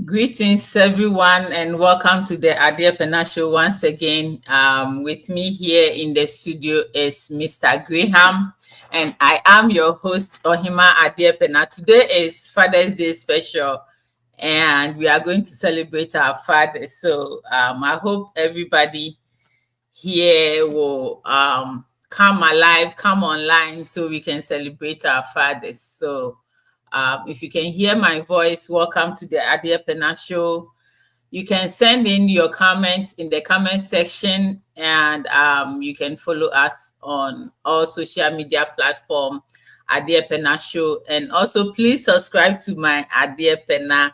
Greetings, everyone, and welcome to the Adeepena Show once again. With me here in the studio is Mr. Graham, and I am your host, Ohima Adeepena. Today is Father's Day special, and we are going to celebrate our fathers. So I hope everybody here will come alive, come online, so we can celebrate our fathers. So if you can hear my voice, welcome to the Adeepena Show. You can send in your comments in the comment section, and you can follow us on all social media platforms, Adeepena Show. And also, please subscribe to my Adeepena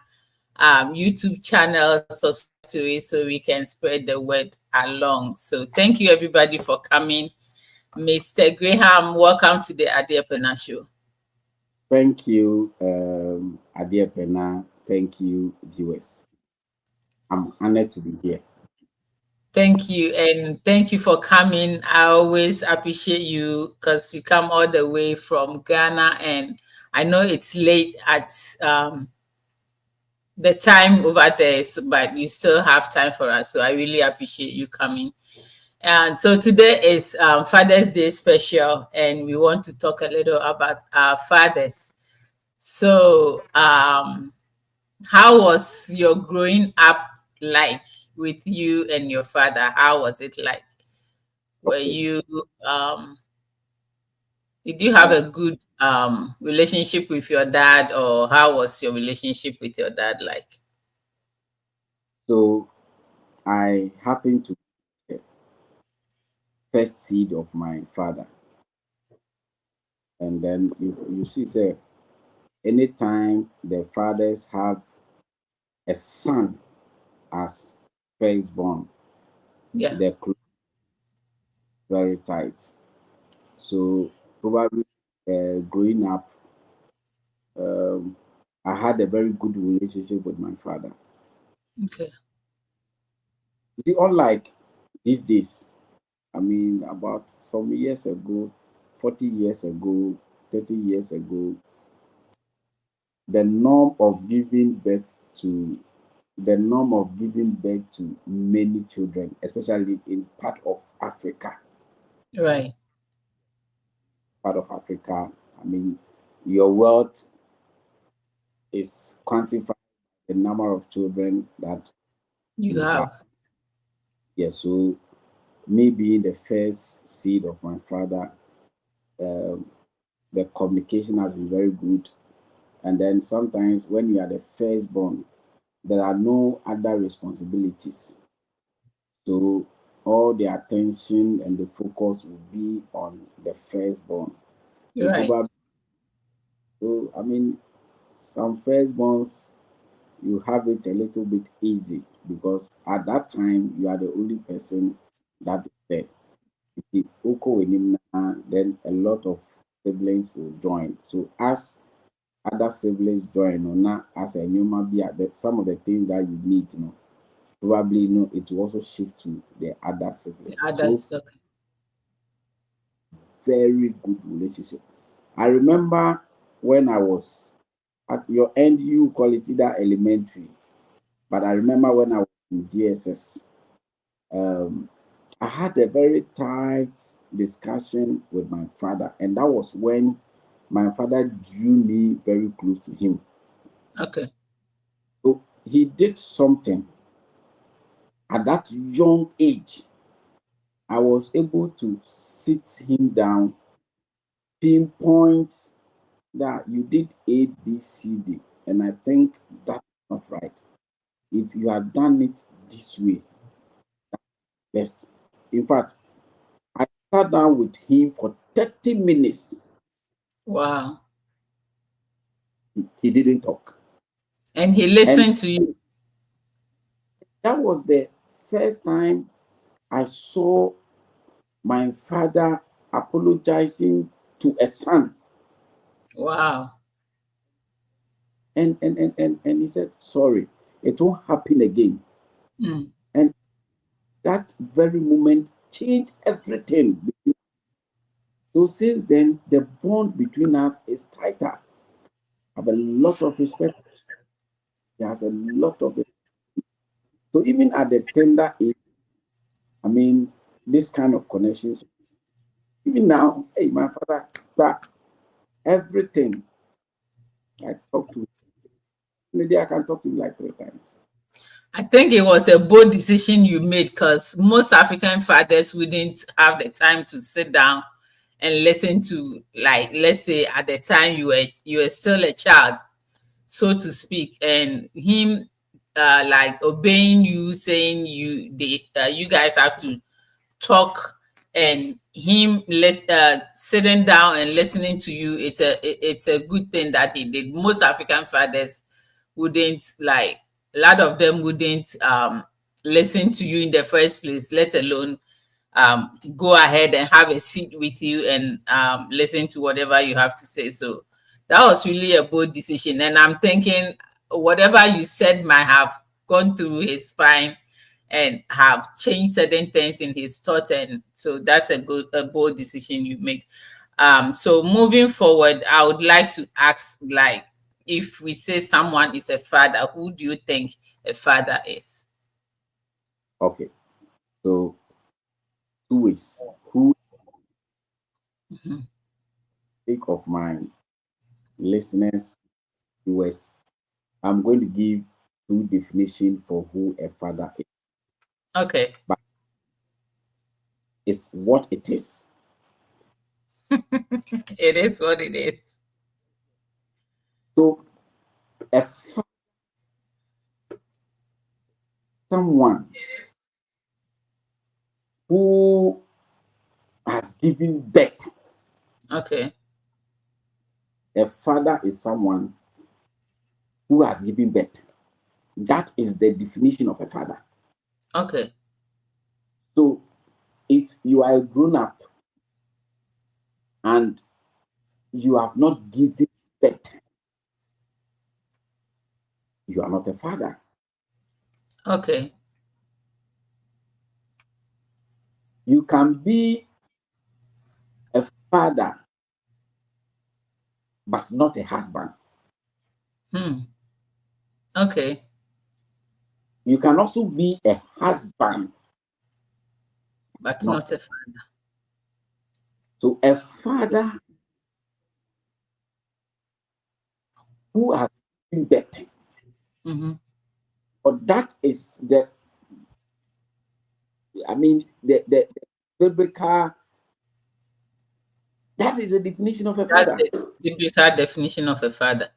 YouTube channel, subscribe to it so we can spread the word along. So thank you, everybody, for coming. Mr. Graham, welcome to the Adeepena Show. Thank you, Adeepena. Thank you, viewers. I'm honored to be here. Thank you, and thank you for coming. I always appreciate you because you come all the way from Ghana, and I know it's late at the time over there, but you still have time for us. So I really appreciate you coming. And so today is Father's Day special, and we want to talk a little about our fathers. So, how was your growing up like with you and your father? How was it like? Were you did you have a good relationship with your dad, or how was your relationship with your dad like? So I happen to be the first seed of my father. And then you see, sir, anytime the fathers have a son as firstborn, Yeah. they're very tight. So probably growing up, I had a very good relationship with my father. Okay. You see, unlike these days, I mean, about some years ago, 40 years ago, 30 years ago, the norm of giving birth to many children, especially in Right. part of Africa. I mean, your wealth is quantified the number of children that You you have. have. Yes, so me being the first seed of my father, the communication has been very good. And then sometimes when you are the firstborn, there are no other responsibilities. So all the attention and the focus will be on the firstborn. So Right. probably, so I mean, some firstborns you have it a little bit easy because at that time you are the only person that is there. If Oko Winimna, then a lot of siblings will join. So as other siblings join, or not as a new be that some of the things that you need, probably it will also shift to the other The siblings. So others. Okay. very good relationship. I remember when I was at your end, you call it either elementary, but I remember when I was in DSS, I had a very tight discussion with my father, and that was when my father drew me very close to him. Okay. So he did something at that young age. I was able to sit him down, pinpoint that you did A, B, C, D, and I think that's not right. If you had done it this way, best. In fact, I sat down with him for 30 minutes. Wow. He didn't talk. And he And listened to you. that was the first time I saw my father apologizing to a son. Wow. And he said, sorry, it won't happen again. Mm. And that very moment changed everything. So since then, the bond between us is tighter. I have a lot of respect He has a lot of it. So even at the tender age, I mean, this kind of connections. Even now, hey, my father, but everything I talk to, maybe I can talk to him like 3 times. I think it was a bold decision you made because most African fathers wouldn't have the time to sit down and listen to, like, let's say at the time you were still a child, so to speak, and him like obeying you, saying you guys have to talk, and him sitting down and listening to you. It's a good thing that he did. Most African fathers wouldn't, like, a lot of them wouldn't listen to you in the first place, let alone go ahead and have a seat with you and listen to whatever you have to say. So that was really a bold decision. And I'm thinking whatever you said might have gone through his spine and have changed certain things in his thought. And so that's a bold decision you made. So moving forward, I would like to ask, like, if we say someone is a father, who do you think a father is? Okay. So 2 ways. Who sake of my listeners, viewers, I'm going to give 2 definitions for who a father is. Okay. But it's what it is. It is what it is. So a someone who has given birth. Okay. A father is someone who has given birth. That is the definition of a father. Okay. So if you are a grown up and you have not given birth, you are not a father. Okay. You can be a father, but not a husband. Okay. You can also be a husband, But not a father. So a father who has given birth. But that is the biblical, that is the definition of a father. That's the biblical definition of a father.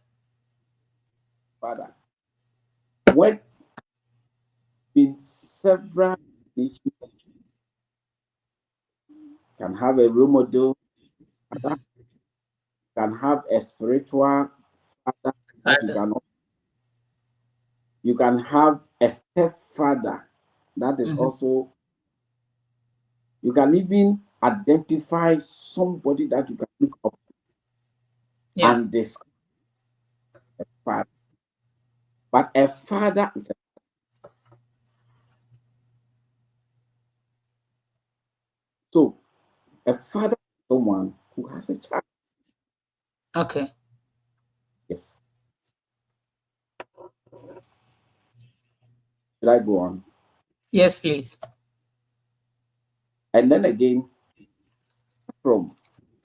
Father. When in several nations can have a role model, can have a spiritual father that you can have a stepfather that is also, you can even identify somebody that you can look up and this father. But a father is so a father is someone who has a child. Okay. Yes. Should I go on? Yes, please. And then again, from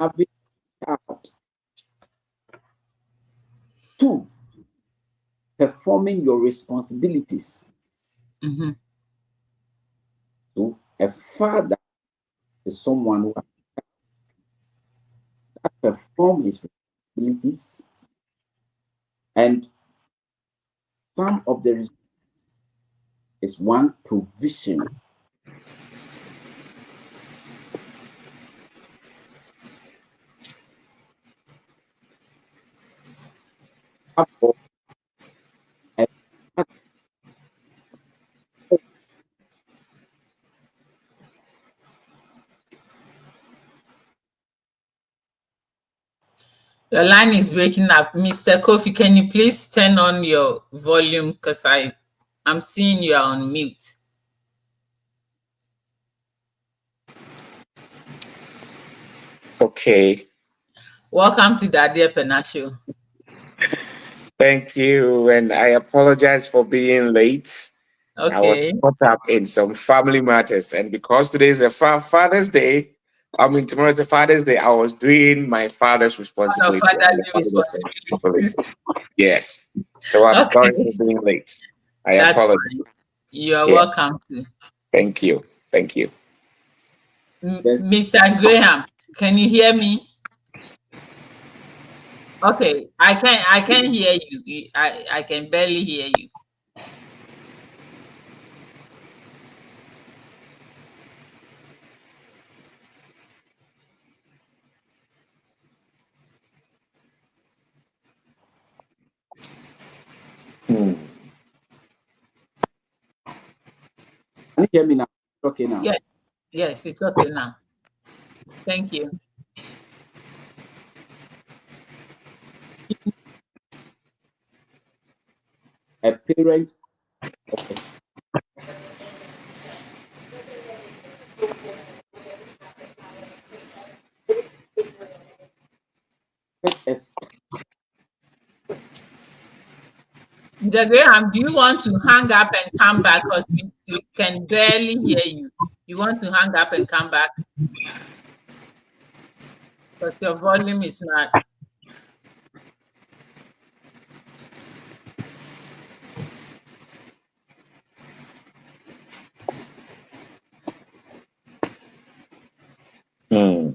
having a child to performing your responsibilities. So a father is someone who performs his responsibilities, and some of the is one, provision. Your line is breaking up. Mr. Kofi, can you please turn on your volume because I'm seeing you are on mute. Okay. Welcome to the Adia Pena Show. Thank you. And I apologize for being late. I was Okay. caught up in some family matters. And because today is a Father's Day, I mean, tomorrow is a Father's Day, I was doing my father's One of responsibility as a fatherly father properly. responsibilities. Yes. So I'm sorry for Okay, being late. I that's apologize. fine. You are Yeah. welcome to. Thank you. Thank you. Yes. Mr. Graham, can you hear me? Okay, I can hear you. I can barely hear you. Hmm. Can you hear me now? Okay now. Yes, yes, it's okay now. Thank you. A parent of a child as Mr. Graham, do you want to hang up and come back? Because we can barely hear you. You want to hang up and come back? Because your volume is not. Hmm.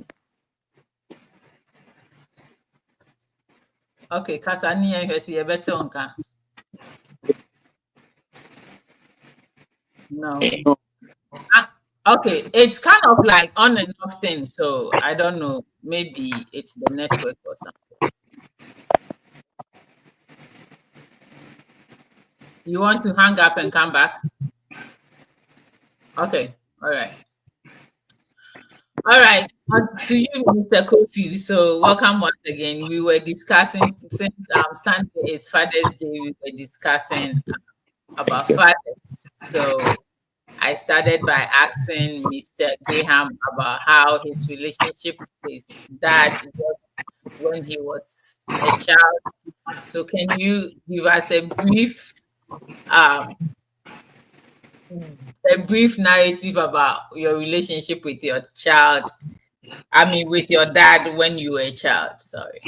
Okay, Kasani and Hesi, better on. No. no. Okay, it's kind of like on and off thing, so I don't know. Maybe it's the network or something. You want to hang up and come back? Okay, all right. All right, to you, Mr. Kofi. So, welcome once again. We were discussing since Sunday is Father's Day. We were discussing about fathers. So, I started by asking Mr. Graham about how his relationship with his dad was when he was a child. So, can you give us um, a brief narrative about your relationship with your child? I mean, with your dad when you were a child. Sorry.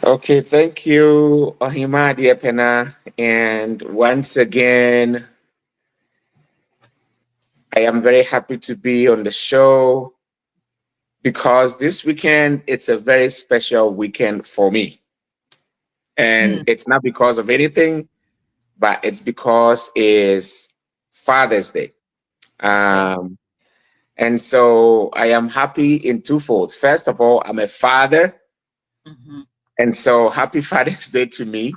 Okay, thank you, Ohima Diepena. And once again, I am very happy to be on the show because this weekend it's a very special weekend for me. And it's not because of anything, but it's because it's Father's Day. Um, and so I am happy in two folds. First of all, I'm a father. Mm-hmm. And so happy Father's Day to me.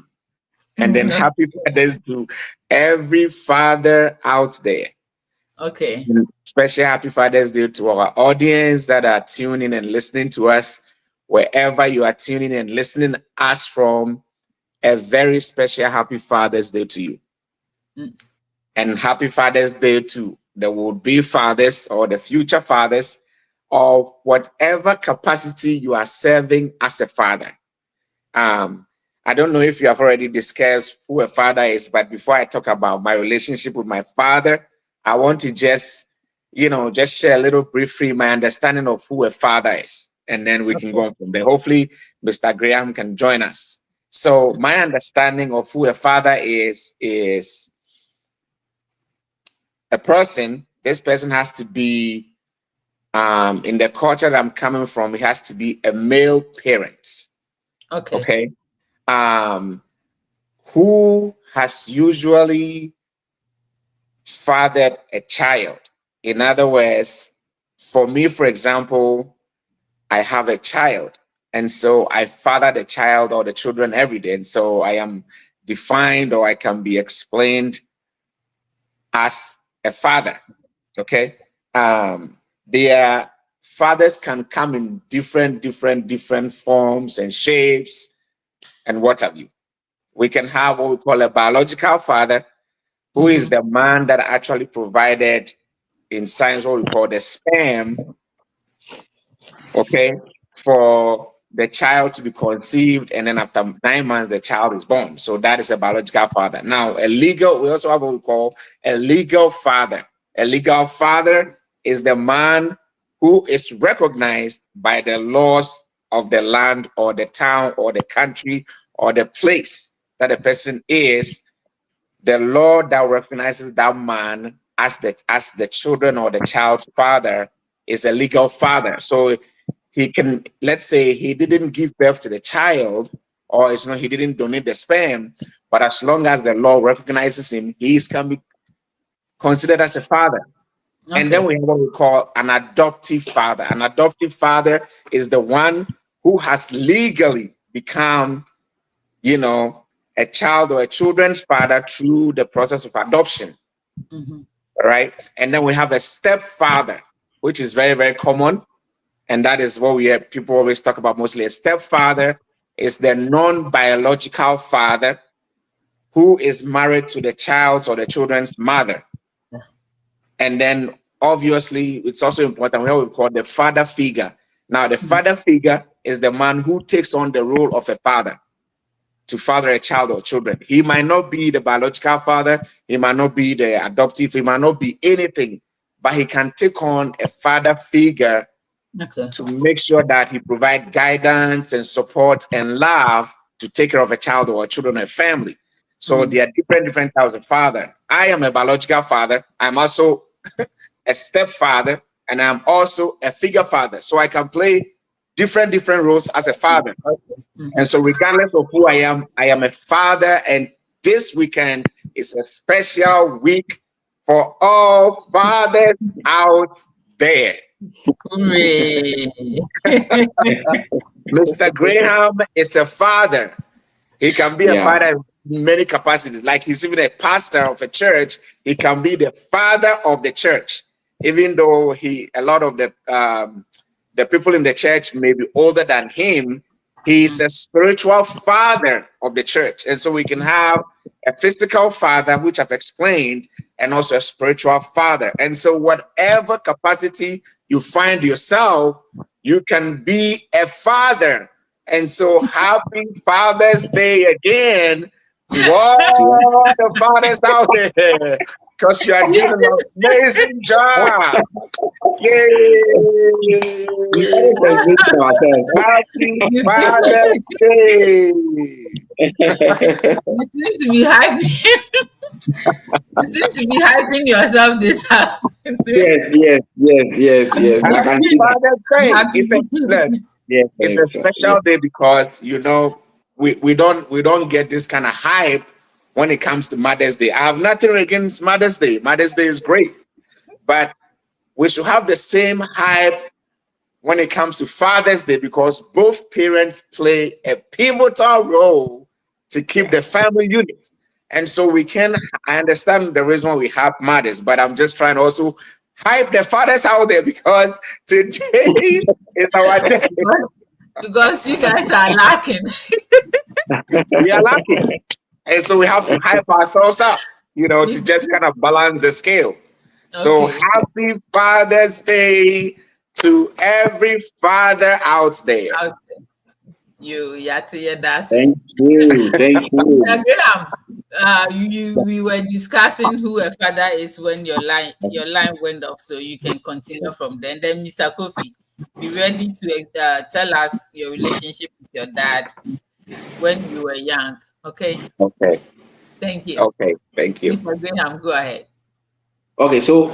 And then happy Father's to every father out there. Okay. Special happy Father's Day to our audience that are tuning and listening to us, wherever you are tuning and listening us from. A very special happy Father's Day to you. And happy Father's Day to the would-be fathers or the future fathers or whatever capacity you are serving as a father. I don't know if you have already discussed who a father is, but before I talk about my relationship with my father, I want to just share a little briefly my understanding of who a father is. And then we can go on from there. Hopefully, Mr. Graham can join us. So my understanding of who a father is a person. This person has to be, in the culture that I'm coming from, he has to be a male parent. Okay. Who has usually fathered a child. In other words, for me, for example, I have a child. And so I father the child or the children every day. And so I am defined or I can be explained as a father. Okay. Their fathers can come in different forms and shapes and what have you. We can have what we call a biological father, who is the man that actually provided in science what we call the sperm, okay, for the child to be conceived, and then after 9 months, the child is born. So that is a biological father. Now, we also have what we call a legal father. A legal father is the man who is recognized by the laws of the land or the town or the country or the place that a person is. The law that recognizes that man as the children or the child's father is a legal father. So he can, let's say he didn't give birth to the child, or it's not, he didn't donate the sperm, but as long as the law recognizes him, can be considered as a father. Okay. And then we have what we call an adoptive father. An adoptive father is the one who has legally become, a child or a children's father through the process of adoption. Right? And then we have a stepfather, which is very, very common. And that is what people always talk about mostly. A stepfather is the non-biological father who is married to the child's or the children's mother. And then obviously it's also important, what we call the father figure. Now, the father figure is the man who takes on the role of a father to father a child or children. He might not be the biological father, he might not be the adoptive, he might not be anything, but he can take on a father figure to make sure that he provides guidance and support and love to take care of a child or children or a family. So there are different types of father. I am a biological father. I'm also a stepfather, and I'm also a figure father. So I can play different roles as a father. And so regardless of who I am a father. And this weekend is a special week for all fathers out there. Mr. Graham is a father. He can be a father in many capacities. Like he's even a pastor of a church. He can be the father of the church, even though a lot of the people in the church may be older than him. He's a spiritual father of the church. And so we can have a physical father, which I've explained, and also a spiritual father. And so whatever capacity you find yourself, you can be a father. And so happy Father's Day again to all the fathers out there, because you are doing an amazing job. Yay! Happy Father's Day! You seem to be hyping. You seem to be hyping yourself this afternoon. Yes. Happy Father's Day! It's a special day because we don't get this kind of hype when it comes to Mother's Day. I have nothing against Mother's Day. Mother's Day is great, but we should have the same hype when it comes to Father's Day, because both parents play a pivotal role to keep the family unit. And so I understand the reason why we have mothers, but I'm just trying to also hype the fathers out there, because today is our day. Because you guys are lacking. We are lacking. And so we have to hype ourselves up, to just kind of balance the scale. So happy Father's Day to every father out there. You have to hear that. Thank you. We were discussing who a father is when your line went off, so you can continue from there. And then Mr. Kofi, be ready to tell us your relationship with your dad when you were young. Okay. Thank you. Okay, thank you. Mr. Graham, go ahead. Okay, so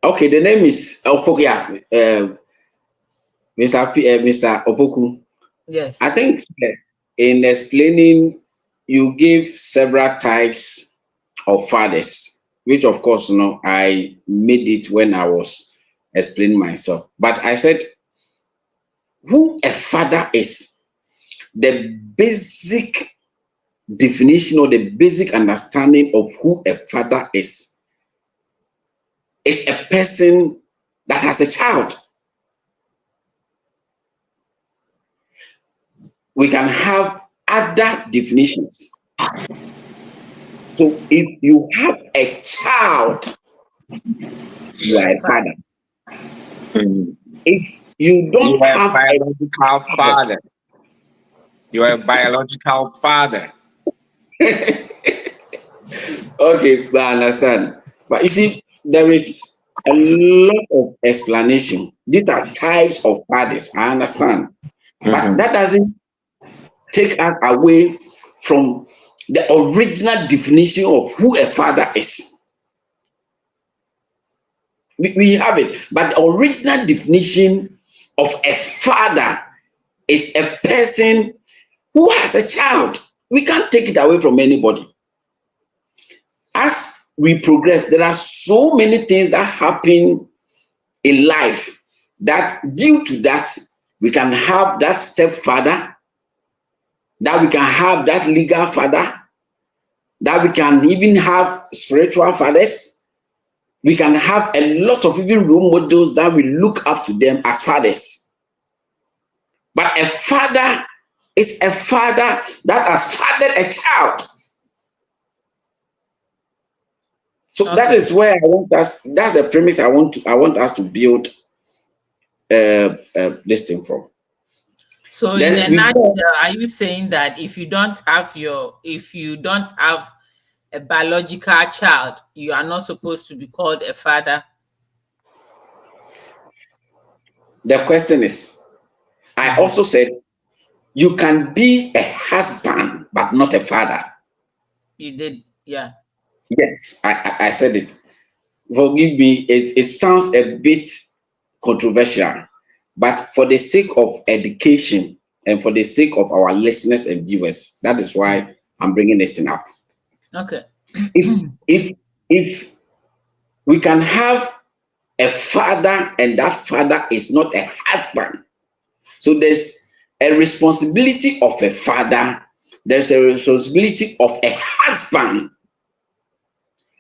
the name is Opoku. Mr. Opoku. Yes. I think in explaining, you give several types of fathers, which of course, I made it when I was explaining myself. But I said, who a father is, the basic definition or the basic understanding of who a father is a person that has a child. We can have other definitions. So if you have a child, you are a father. if you don't You are a have biological father. You are a biological father. okay, I understand. But you see, there is a lot of explanation. These are types of fathers. I understand. But Mhm. that doesn't take us away from the original definition of who a father is. We have it, but the original definition of a father is a person who has a child. We can't take it away from anybody. As we progress, there are so many things that happen in life that due to that, we can have that stepfather, that we can have that legal father, that we can even have spiritual fathers. We can have a lot of even role models that we look up to them as fathers. But a father is a father that has fathered a child. So that is where I want us. That's the premise I want us to build this thing from. So in Then a we nutshell, go. are you saying that if you don't have a biological child, you are not supposed to be called a father? The question is, I also said you can be a husband but not a father. You did, yeah. Yes, I said it. Forgive me, it sounds a bit controversial, but for the sake of education and for the sake of our listeners and viewers, that is why I'm bringing this thing up. Okay. If if we can have a father and that father is not a husband, so there's a responsibility of a father, there's a responsibility of a husband.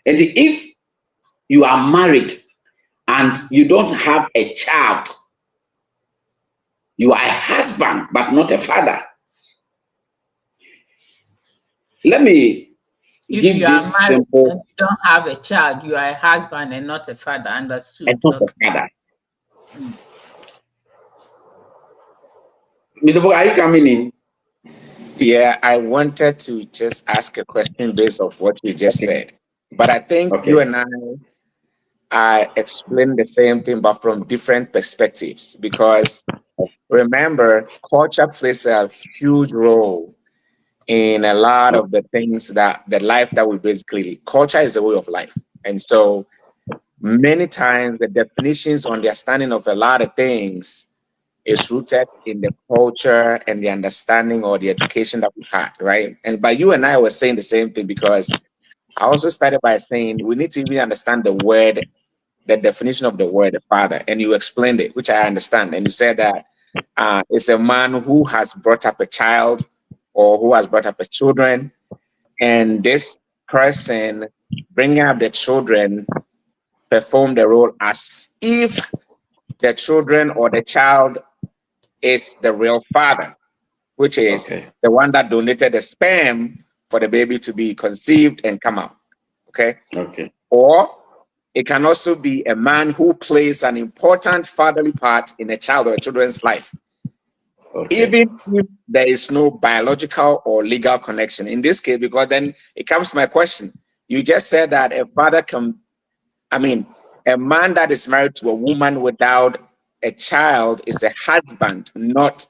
And if you are married and you don't have a child, you are a husband but not a father. Let me If give you are this married simple and you don't have a child, you are a husband and not a father. and Understood? not a Okay. father. Mr. Book, are you coming in? Yeah, I wanted to just ask a question based off what you just Okay. said. But I think you Okay. and I explain the same thing, but from different perspectives. Because remember, culture plays a huge role in a lot of the things that the life that we basically, culture is a way of life. And so many times the definitions, understanding of a lot of things is rooted in the culture and the understanding or the education that we've had, right? And by you and I were saying the same thing, because I also started by saying we need to even understand the word, the definition of the word the father, and you explained it, which I understand. And you said that it's a man who has brought up a child or who has brought up a children, and this person bringing up the children perform the role as if the children or the child is the real father, which is Okay. the one that donated the sperm for the baby to be conceived and come out. Okay. Okay. Or it can also be a man who plays an important fatherly part in a child or a children's life, Okay. even if there is no biological or legal connection. In this case, because then it comes to my question. You just said that a father can, I mean, a man that is married to a woman without a child is a husband, not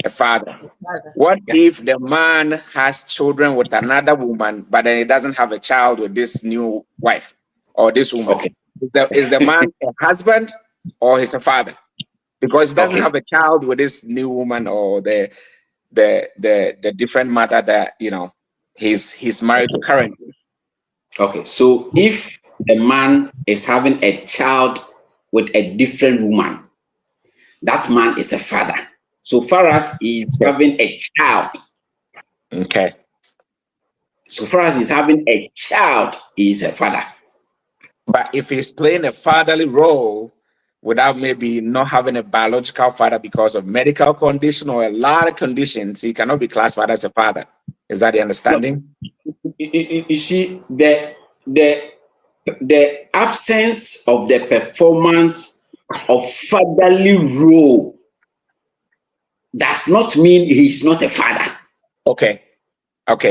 a father. What Yeah. if the man has children with another woman, but then he doesn't have a child with this new wife or this woman? Okay. Is the man a husband or he's a father? Because he doesn't Okay. have a child with this new woman or the different mother that he's married to currently. Okay. So if a man is having a child with a different woman, that man is a father. So far as he's Okay. having a child, Okay. so far as he's having a child, he is a father. But if he's playing a fatherly role without maybe not having a biological father because of medical condition or a lot of conditions, he cannot be classified as a father. Is that the No, understanding? you see, the absence of the performance of fatherly role does not mean he's not a father. Okay.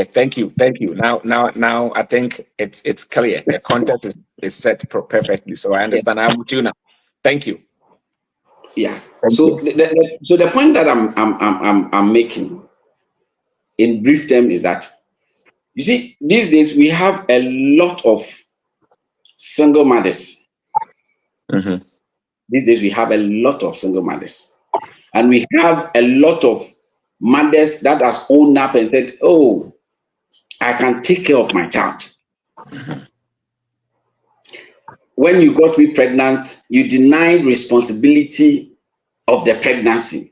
Thank you. Now, I think it's clear. The context is set perfectly. So I understand. I'm with you now. Thank you. Yeah. So the point that I'm making in brief term is that, you see, these days we have a lot of single mothers. Mm-hmm. These days we have a lot of single mothers, and we have a lot of mothers that has owned up and said, "Oh, I can take care of my child." Mm-hmm. When you got me pregnant, you denied responsibility of the pregnancy.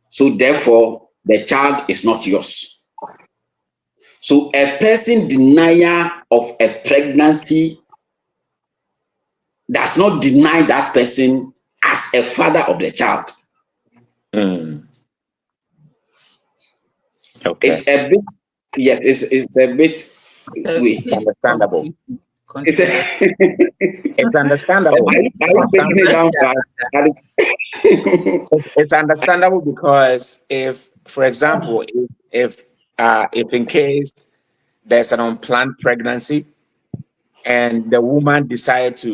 So therefore, the child is not yours. So a person denier of a pregnancy does not deny that person as a father of the child. Mm. Okay. It's a bit, yes, it's a bit. It's understandable. It's understandable. It's understandable because if, for example, if in case there's an unplanned pregnancy and the woman decides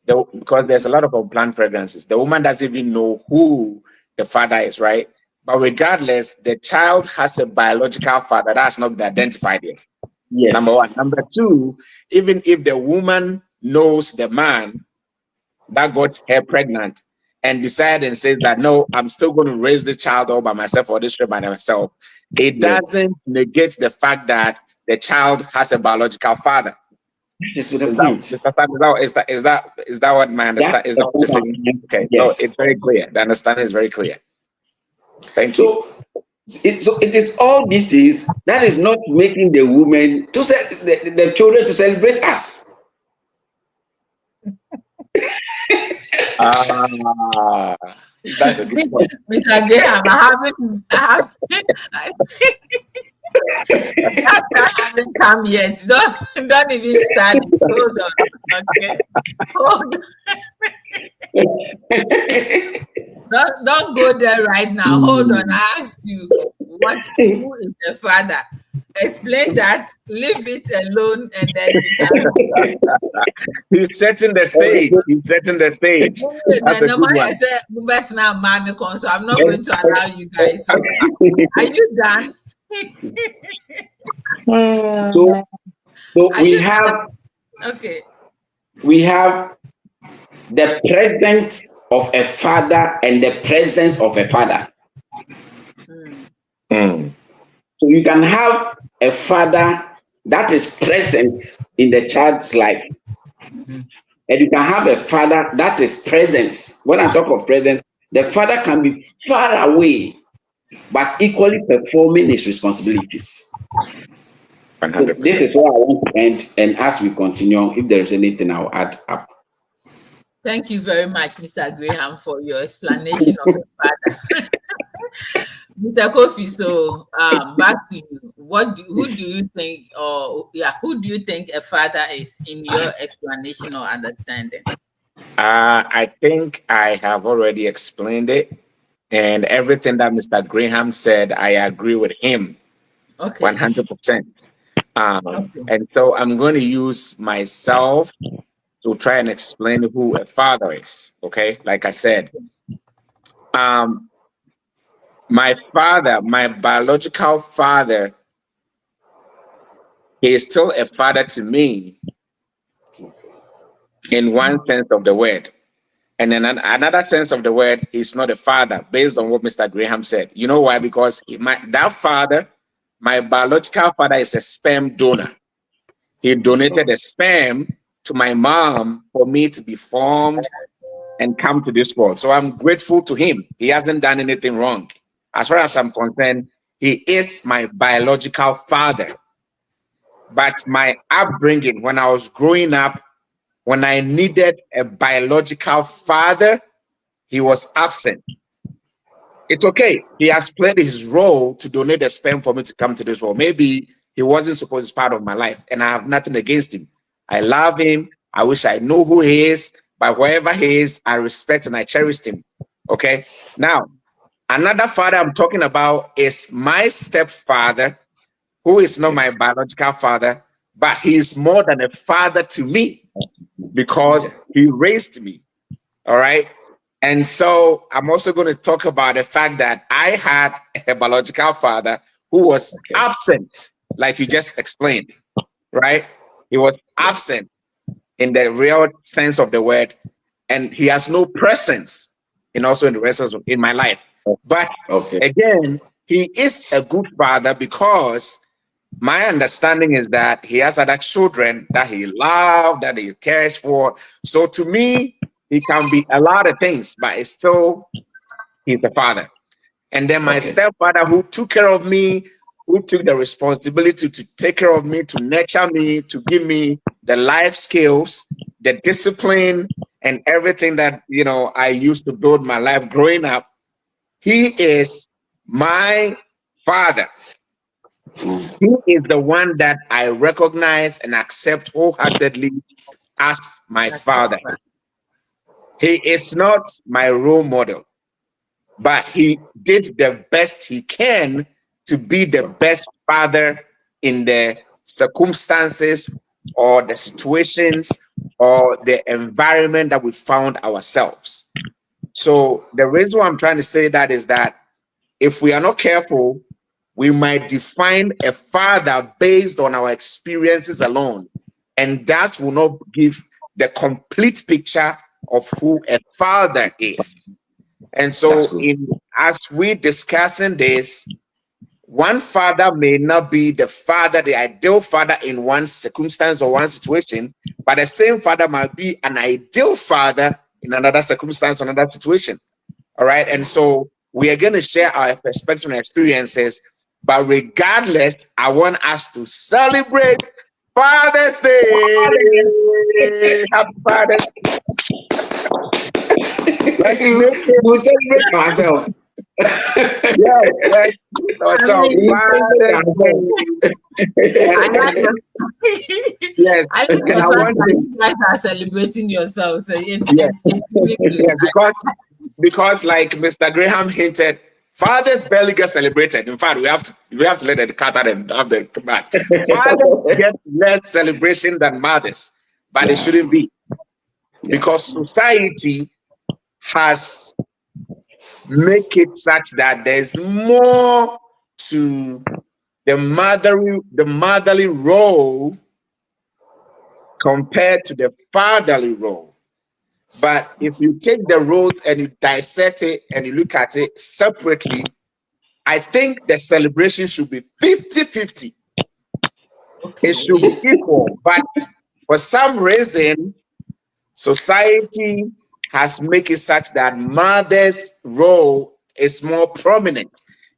because there's a lot of unplanned pregnancies, the woman doesn't even know who the father is, right? But regardless, the child has a biological father that has not been identified yet. Yes. Number one. Number two, even if the woman knows the man that got her pregnant and decide and says that, no, I'm still going to raise the child all by myself or this trip by myself, it doesn't negate the fact that the child has a biological father. This is the point. Is that what my understanding is? That what you're saying? Okay, yes. So it's very clear. The understanding is very clear. Thank you. So it is all these things that is not making the women to the children to celebrate us. That's a good point. Mr. Graham, that hasn't come yet. Don't even start. Hold on. Okay. Hold on. Don't go there right now. Hold on. I asked you, who is the father? Explain that, leave it alone, and then you can. He's setting the stage. That's a good one. So I'm not going to allow you guys. So, are you done? So we have okay. We have the presence of a father and the presence of a father. So you can have a father that is present in the child's life, and you can have a father that is presence. When I talk of presence, the father can be far away, but equally performing his responsibilities. 100%. So this is where I want to end, and as we continue, if there is anything, I'll add up. Thank you very much, Mr. Graham, for your explanation of a father. Mr. Kofi, so back to you. Who do you think a father is in your explanation or understanding? I think I have already explained it, and everything that Mr. Graham said, I agree with him. Okay. 100%. And so I'm going to use myself to try and explain who a father is. Okay, like I said, my father, my biological father, he is still a father to me in one sense of the word. And in another sense of the word, he's not a father, based on what Mr. Graham said. You know why? Because that father, my biological father, is a sperm donor. He donated a sperm to my mom for me to be formed and come to this world. So I'm grateful to him. He hasn't done anything wrong. As far as I'm concerned, he is my biological father. But my upbringing, when I was growing up, when I needed a biological father, he was absent. It's okay. He has played his role to donate the sperm for me to come to this world. Maybe he wasn't supposed to be part of my life, and I have nothing against him. I love him. I wish I knew who he is, but wherever he is, I respect and I cherish him. Okay. Now, another father I'm talking about is my stepfather, who is not my biological father, but he is more than a father to me because he raised me. All right. And so I'm also going to talk about the fact that I had a biological father who was absent, like you just explained, right? He was absent in the real sense of the word, and he has no presence in the rest of in my life. But again, he is a good father because my understanding is that he has other children that he loves, that he cares for. So to me, he can be a lot of things, but it's still, he's the father. And then my stepfather, who took care of me, who took the responsibility to take care of me, to nurture me, to give me the life skills, the discipline, and everything that, I used to build my life growing up. He is my father. He is the one that I recognize and accept wholeheartedly as my father. He is not my role model, but he did the best he can to be the best father in the circumstances or the situations or the environment that we found ourselves. So the reason why I'm trying to say that is that if we are not careful, we might define a father based on our experiences alone, and that will not give the complete picture of who a father is. And so as we discussing this, one father may not be the father, the ideal father in one circumstance or one situation, but the same father might be an ideal father in another circumstance, another situation. All right. And so we are going to share our perspective and experiences, but regardless, I want us to celebrate Father's Day. Happy Father's Day. We'll celebrate ourselves. Yes. Yes. I like the fact that you guys are celebrating yourselves. So it's really good. Yeah, because like Mr. Graham hinted, fathers barely get celebrated. In fact, we have to let the cat out and have the back. Fathers get less celebration than mothers, but it shouldn't be, because society has make it such that there's more to the motherly role compared to the fatherly role. But if you take the roles and you dissect it and you look at it separately, I think the celebration should be 50-50. It should be equal. But for some reason, society has made it such that mother's role is more prominent,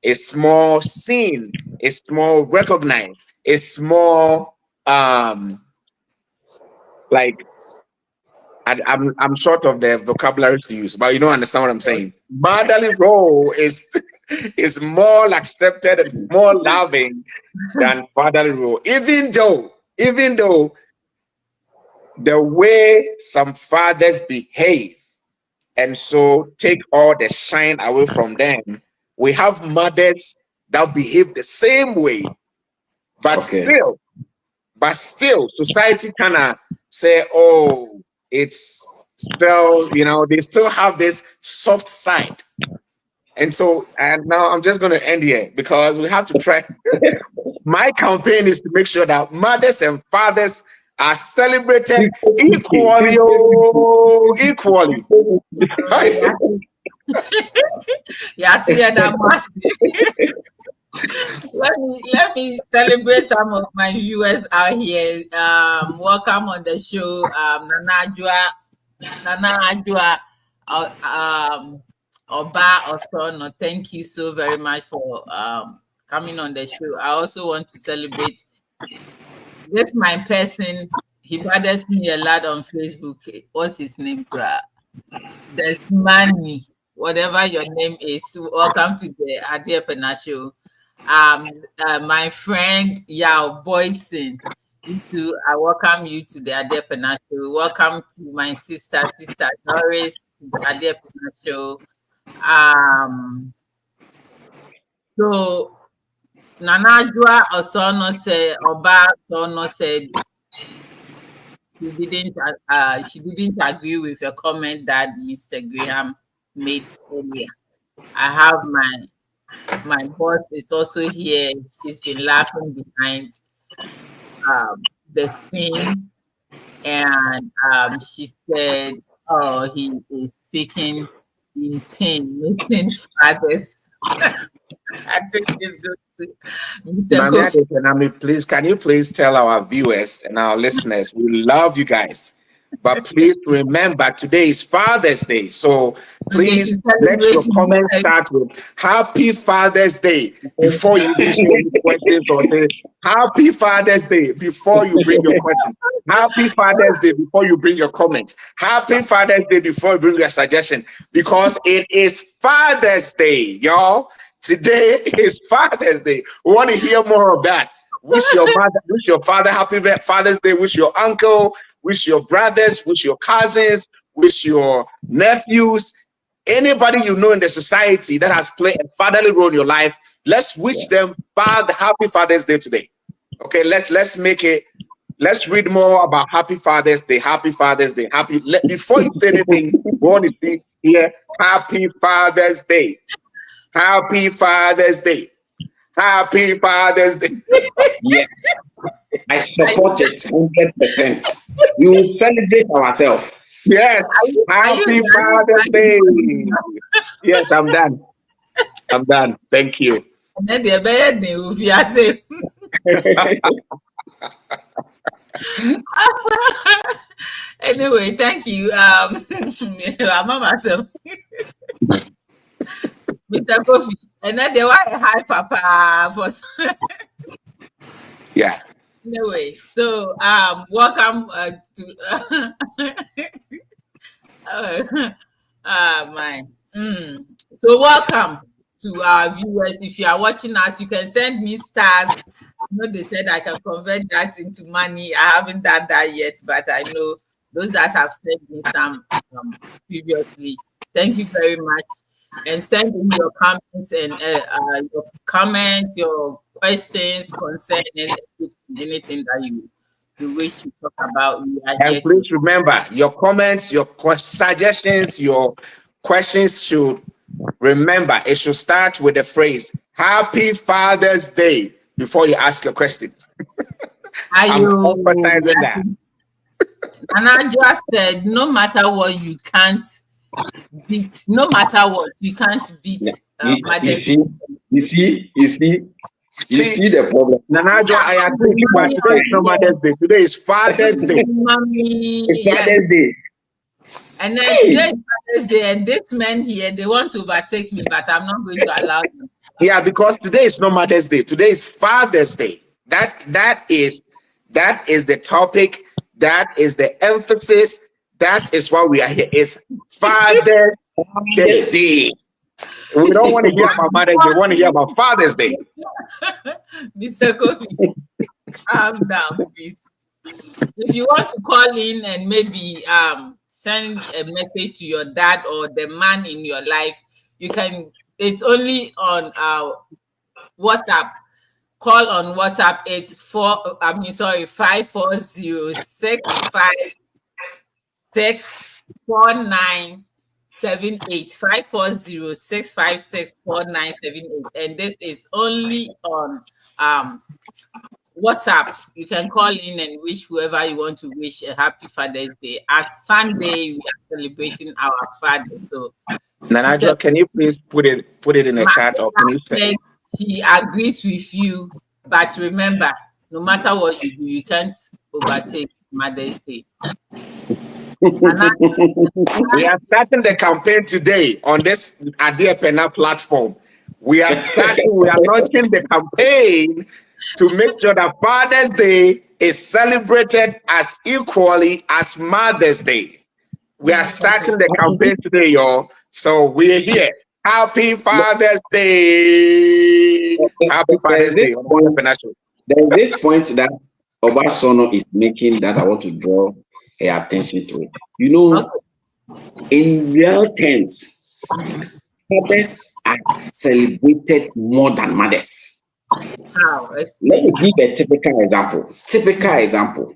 it's more seen, it's more recognized, it's more like I'm short of the vocabulary to use, but you don't understand what I'm saying. Motherly role is more accepted and more loving than fatherly role, even though the way some fathers behave and so take all the shine away from them, we have mothers that behave the same way, but still society kind of say, oh, it's still, they still have this soft side. And so, and now I'm just going to end here because we have to try. My campaign is to make sure that mothers and fathers are celebrated equally. Let me celebrate some of my viewers out here. Welcome on the show, Nana Ajua, Oba Osono. Thank you so very much for coming on the show. I also want to celebrate this my person. He bothers me a lot on Facebook. What's his name? There's Money. Whatever your name is, welcome to the Adia Pena show. My friend Yao Boyson, You too. I welcome you to the Ade Pena Show. Welcome to my sister Doris, to the Ade Pena Show. So Nanajua Osono said, Oba Osono said she didn't agree with a comment that Mr. Graham made earlier. I have my boss is also here. She's been laughing behind the scene, and she said, "Oh, he is speaking in pain, missing fathers." I think it's good to Mr. Mami Kofi. Adekunami, please, can you please tell our viewers and our listeners, we love you guys. But please remember, today is Father's Day. So please let your comments start with Happy Father's Day before you bring any questions or say Happy Father's Day before you bring your questions. Happy Father's Day before you bring your comments. Happy Father's Day before you bring your suggestion. Because it is Father's Day, y'all. Today is Father's Day. We want to hear more of that. Wish your mother, wish your father happy Father's Day. Wish your uncle, wish your brothers, wish your cousins, wish your nephews, anybody you know in the society that has played a fatherly role in your life. Let's wish them happy Father's Day today. Okay, let's make it. Let's read more about Happy Father's Day. Happy Father's Day. Before you say anything, we want to see here. Happy Father's Day. Happy Father's Day. Happy Father's Day. Yes, I support it 100%. We will celebrate ourselves. Yes. Happy Father's Day. Yes, I'm done. I'm done. Thank you. And then the bed if you are saying. Anyway, thank you. I'm myself. Mr. Kofi. And then they were hi Papa for Yeah. Anyway, so welcome to So welcome to our viewers. If you are watching us, you can send me stars. They said I can convert that into money. I haven't done that yet, but I know those that have sent me some previously. Thank you very much. And send in your comments and your questions concerning anything that you wish to talk about. We are And here please remember, your comments, your suggestions, your questions should remember it should start with the phrase "Happy Father's Day" before you ask your question. I'm emphasizing that. And I just said, no matter what, you can't beat. No matter what, you can't beat. You see the problem. Nanajo, I agree, but today is not Mother's Day. Today is Father's Day. Mommy, Father's Day. And then today is Father's Day, and this man here, they want to overtake me, but I'm not going to allow them. Yeah, because today is not Mother's Day. Today is Father's Day. That is the topic. That is the emphasis. That is why we are here. It's Father's Day. We don't want to hear about Mother's Day. We want to hear about Father's Day. Mr. Kofi, calm down, please. If you want to call in and maybe send a message to your dad or the man in your life, you can. It's only on WhatsApp. Call on WhatsApp. It's 540-656-4978. 540-656-4978. And this is only on WhatsApp. You can call in and wish whoever you want to wish a happy Father's Day. As Sunday, we are celebrating our father. So Nanajo, can you please put it in the chat, or can you say she agrees with you, but remember, no matter what you do, you can't overtake Mother's Day. We are starting the campaign today on this Ade Pena platform. We are launching the campaign to make sure that Father's Day is celebrated as equally as Mother's Day. We are starting the campaign today, y'all. So we're here. Happy Father's Day. Happy Father's Day. There's this point that Obasono is making that I want to draw her attention to it. You know, in real terms, fathers are celebrated more than mothers. How? Let me give a typical example.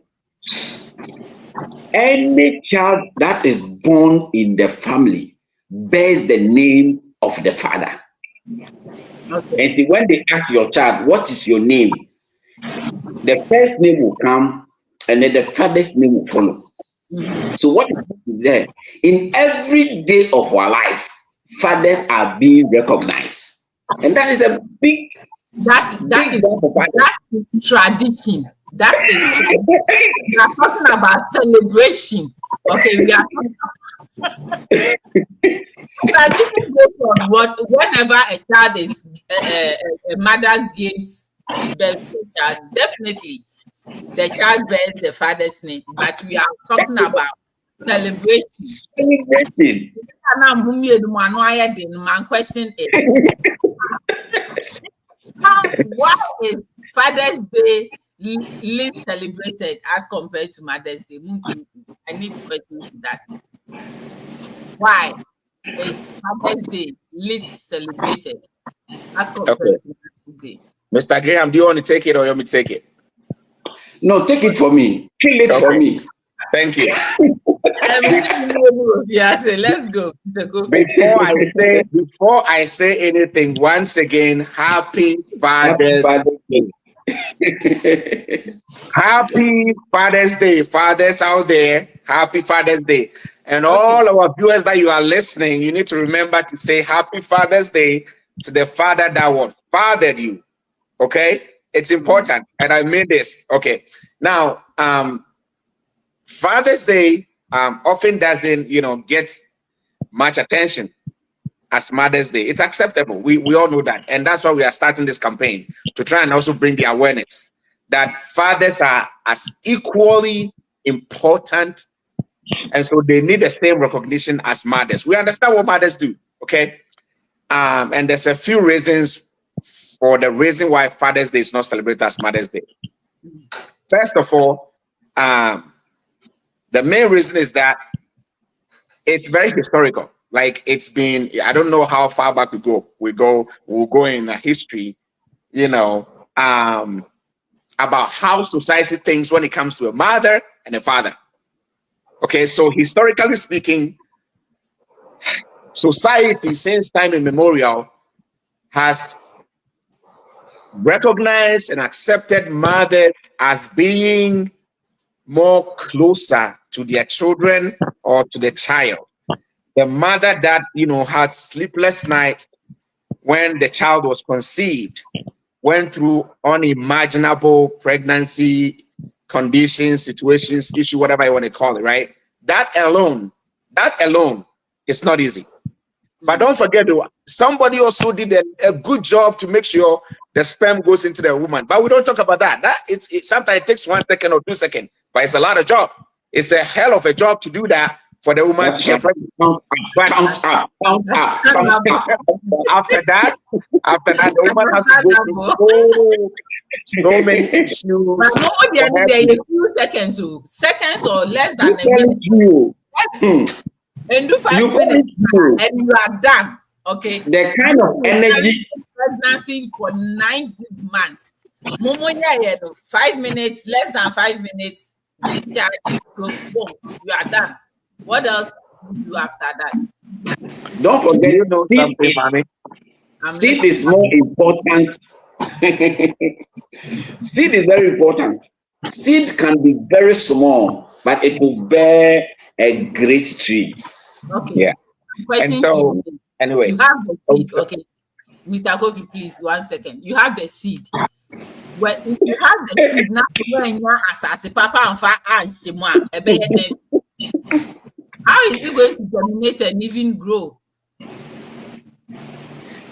Any child that is born in the family bears the name of the father. Okay. And when they ask your child, what is your name? The first name will come and then the father's name will follow. So what is there? In every day of our life, fathers are being recognized. And that is a big that is tradition. That is tradition. We are talking about celebration. Okay, we are tradition goes on whenever a child is a mother gives birth to a child, definitely the child bears the father's name, but we are talking about celebration. My question is, why is Father's Day least celebrated as compared to Mother's Day? I need to question to that. Why is Father's Day least celebrated as compared to Mother's Day? Mr. Graham, do you want to take it or you want me to take it? No, take it for me. Kill it for me. Thank you. Let's go. Before I say anything, once again, happy Father's Day. Happy Father's Day, fathers out there. Happy Father's Day. And all our viewers that you are listening, you need to remember to say Happy Father's Day to the father that fathered you. Okay? It's important. And I made this. Okay. Now, Father's Day often doesn't, get much attention as Mother's Day. It's acceptable. We all know that. And that's why we are starting this campaign, to try and also bring the awareness that fathers are as equally important, and so they need the same recognition as mothers. We understand what mothers do, okay? And there's a few reasons for the reason why Father's Day is not celebrated as Mother's Day. First of all, the main reason is that it's very historical. Like, it's been, I don't know how far back we go. We'll go in history, about how society thinks when it comes to a mother and a father. Okay, so historically speaking, society since time immemorial has recognized and accepted mothers as being more closer to their children or to the child. The mother that, had sleepless nights when the child was conceived, went through unimaginable pregnancy conditions, situations, issue, whatever you want to call it, right? That alone is not easy. But don't forget, somebody also did a good job to make sure the sperm goes into the woman. But we don't talk about that. Sometimes it takes 1 second or 2 seconds, but it's a lot of job. It's a hell of a job to do that for the woman to get pregnant. After that, the woman has to go through so many issues. But a few seconds or less than a minute. And do 5 minutes and you are done. Okay. The kind of energy pregnancy for 9 good months. 5 minutes, less than 5 minutes, discharge, boom, you are done. What else do you do after that? Don't forget, seed is more important. Seed is very important. Seed can be very small, but it will bear a great tree. Okay. Yeah. Question and so, anyway, you have the seed. Okay, Mr. Kofi, please 1 second. You have the seed. Well, if you have the seed now, when you are papa and fa and shema, how is it going to germinate and even grow?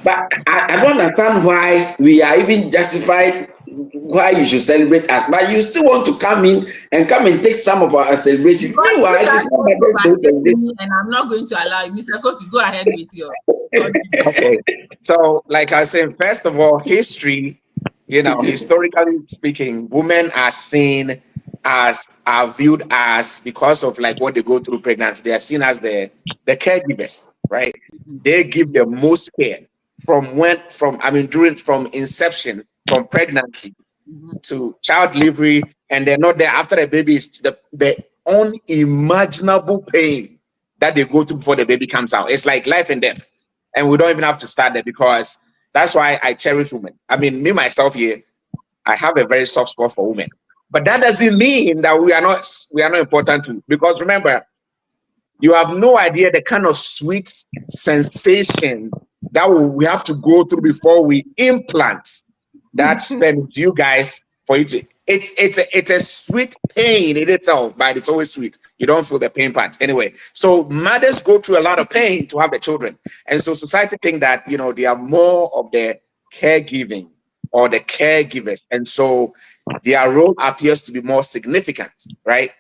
But I don't understand why we are even justified why you should celebrate us, but you still want to come in and take some of our celebration. Meanwhile, and I'm not going to allow you. Mr. Kofi, go ahead with your. Okay. So, like I said, first of all, history historically speaking, women are viewed as, because of like what they go through pregnancy, they are seen as the caregivers, right? They give the most care from inception, from pregnancy to child delivery, and they're not there after the baby is the unimaginable pain that they go through before the baby comes out. It's like life and death. And we don't even have to start there, because that's why I cherish women. I mean, me myself here, I have a very soft spot for women. But that doesn't mean that we are not important to, because remember, you have no idea the kind of sweet sensation that we have to go through before we implant that sperm into you guys for you to. It's a sweet pain in itself, but it's always sweet. You don't feel the pain parts anyway. So mothers go through a lot of pain to have the children, and so society think that they are more of the caregiving or the caregivers, and so their role appears to be more significant, right?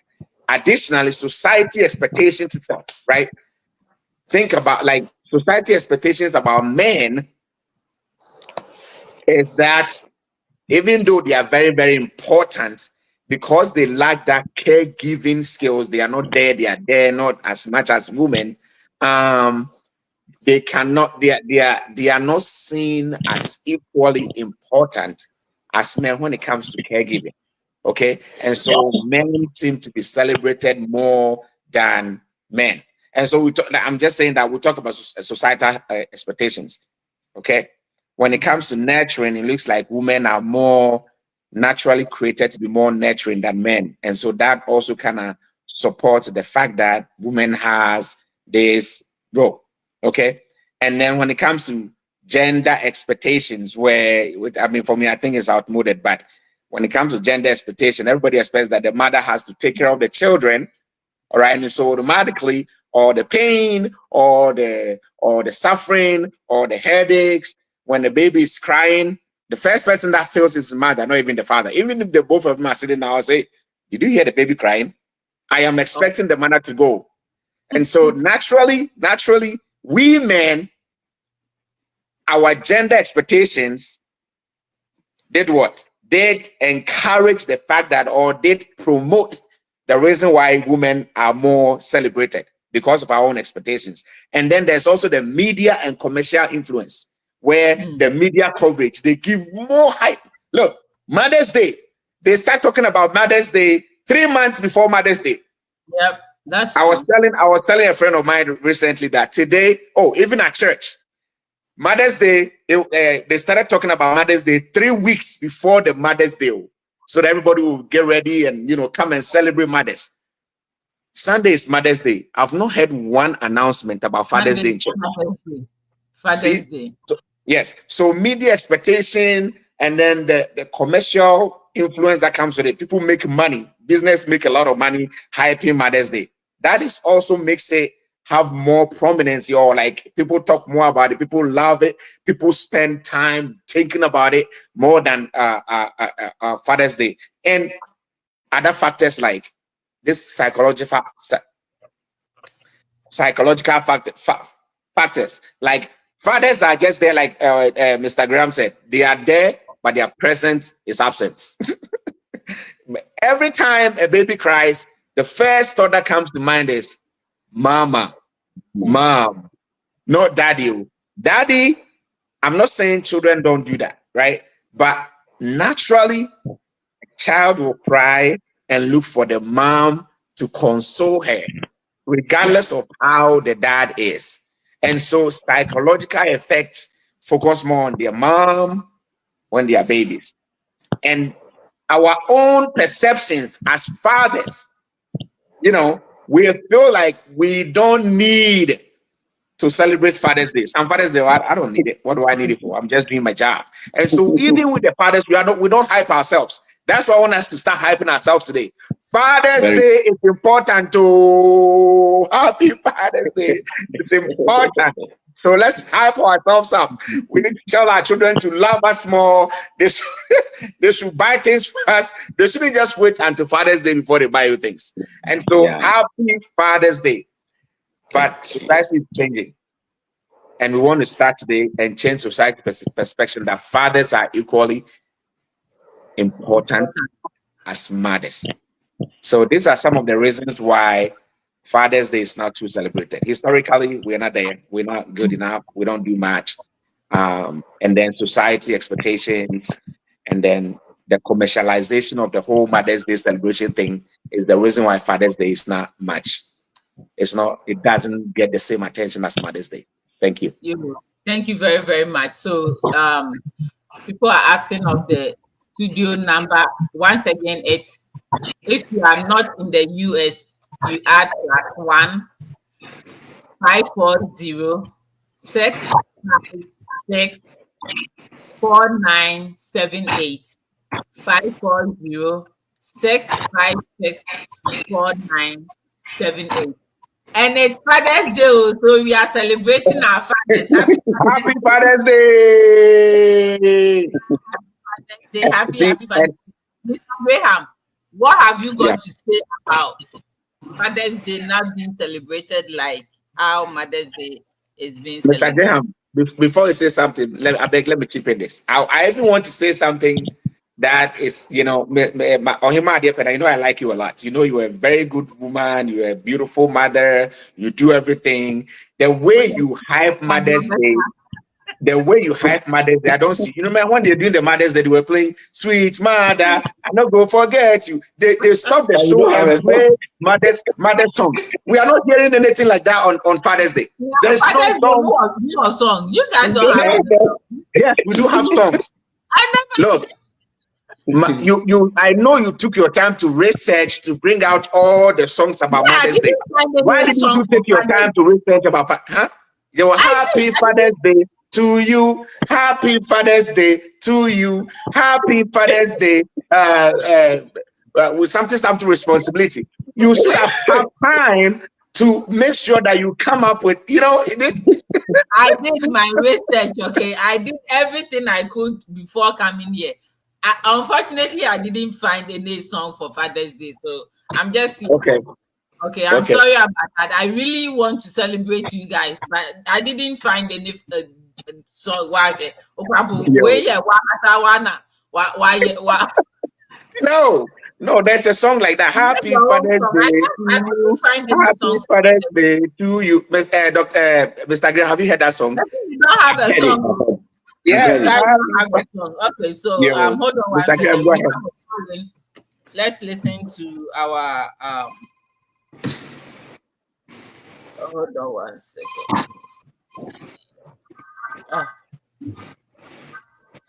Additionally, society expectations itself, right? Think about like society expectations about men is that even though they are very, very important, because they lack that caregiving skills, they are not there. They are there not as much as women. They cannot. They are not seen as equally important as men when it comes to caregiving. Okay, and so men seem to be celebrated more than men. And so I'm just saying that we talk about societal expectations. Okay, when it comes to nurturing, it looks like women are more naturally created to be more nurturing than men, and so that also kind of supports the fact that women has this role. Okay, and then when it comes to gender expectations, for me, I think it's outmoded, but when it comes to gender expectation, everybody expects that the mother has to take care of the children, all right? And so automatically, or the pain, or the suffering, or the headaches, when the baby is crying, the first person that feels is the mother, not even the father. Even if the both of them are sitting now, I'll say, "Did you hear the baby crying?" I am expecting the mother to go. And so naturally, we men, our gender expectations did what? Did encourage the fact that, or did promote the reason why women are more celebrated, because of our own expectations. And then there's also the media and commercial influence, where the media coverage, they give more hype. Look, Mother's Day, they start talking about Mother's Day 3 months before Mother's Day. Yep, that's I was telling a friend of mine recently that today, even at church, Mother's Day, they started talking about Mother's Day 3 weeks before the Mother's Day, so that everybody will get ready and come and celebrate mothers. Sunday is Mother's Day. I've not heard one announcement about Father's Day in church. Father's Day. Yes. So media expectation, and then the commercial influence that comes with it. People make money. Business make a lot of money hyping Mother's Day. That is also makes it have more prominence, or like people talk more about it. People love it. People spend time thinking about it more than Father's Day. And other factors like this psychological factors, like fathers are just there, like Mr. Graham said, they are there, but their presence is absent. Every time a baby cries, the first thought that comes to mind is mama, mom, not daddy. Daddy, I'm not saying children don't do that, right? But naturally, a child will cry and look for the mom to console her, regardless of how the dad is. And so psychological effects focus more on their mom when they are babies. And our own perceptions as fathers, we feel like we don't need to celebrate Father's Day. Some Father's Day, I don't need it. What do I need it for? I'm just doing my job. And so even with the fathers, we don't hype ourselves. That's why I want us to start hyping ourselves today. Father's Day is important. To happy Father's Day. It's important. So let's hype ourselves up. We need to tell our children to love us more. They should buy things for us. They shouldn't just wait until Father's Day before they buy you things. And so happy Father's Day. But society is changing. And we want to start today and change society perspective that fathers are equally important as mothers. So these are some of the reasons why Father's Day is not too celebrated. Historically, we're not there. We're not good enough. We don't do much. And then society expectations, and then the commercialization of the whole Mother's Day celebration thing is the reason why Father's Day is not much. It's not. It doesn't get the same attention as Mother's Day. Thank you. Thank you very, very much. So people are asking of the studio number. Once again, it's if you are not in the US, you add +1 540 656 4978 540 656 4978. And it's Father's Day, so we are celebrating our fathers. Happy Father's Day! Happy Father's Day. Mr. Graham, what have you got to say about Father's Day not being celebrated like how Mother's Day is being celebrated? Mr. Graham, before you say something, let me chip in this. I even want to say something that is, you know, Ohima Adiepena, you know, I like you a lot. You know, you're a very good woman. You're a beautiful mother. You do everything. The way you hype Mother's Day, I don't see. You know, man, when they're doing the Mother's Day, they were playing Sweet Mother. I'm not going to forget you. They stopped the show and play Mother's songs. We are not hearing anything like that on Father's Day. There's no song. You guys don't have it. Yes, we do have songs. Look. I know you took your time to research to bring out all the songs about Mother's Day. Why didn't you take your time to research about They were Happy Father's Day to you. Happy Father's Day to you. Happy Father's Day with something responsibility. You should have had time to make sure that you come up with, you know. I did my research, okay? I did everything I could before coming here. Unfortunately, I didn't find any song for Father's Day, so I'm just okay. I'm sorry about that. I really want to celebrate you guys, but I didn't find any song. No, there's a song like that. Happy Father's Day. Happy Father's Day to you, Mr. Graham. Have you heard that song? You don't have a song. Yes. Okay, so hold on one second. Let's listen to our hold on one second.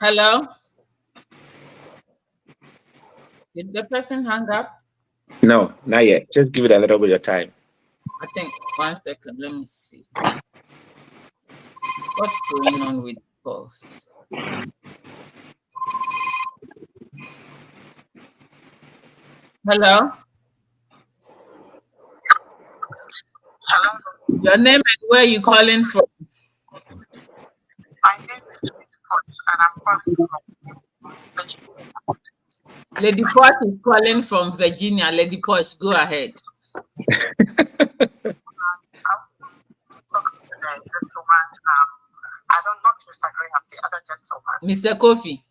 Hello? Did the person hang up? No, not yet. Just give it a little bit of time. I think 1 second. Let me see. What's going on with calls? Hello? Hello. Your name and where you calling from? My name is Lady Posh, and I'm calling from Virginia. Lady Posh is calling from Virginia. Lady Posh, go ahead. I want to talk to the gentleman. I don't know Mr. Graham, the other gentleman. Mr. Kofi.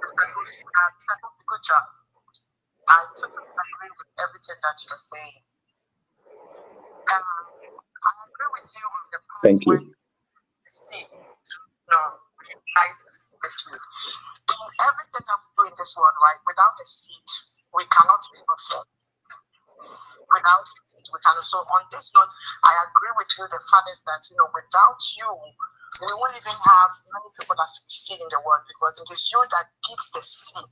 Mr. Kofi, good job. I totally agree with everything that you're saying. I agree with you on the part Thank you. when the seed, realizes the seed. In everything that we do in this world, right, without the seed, we cannot be successful. Without the seed, we cannot. So on this note, I agree with you, the fathers, that, without you, we won't even have many people that succeed in the world, because it is you that gives the seed.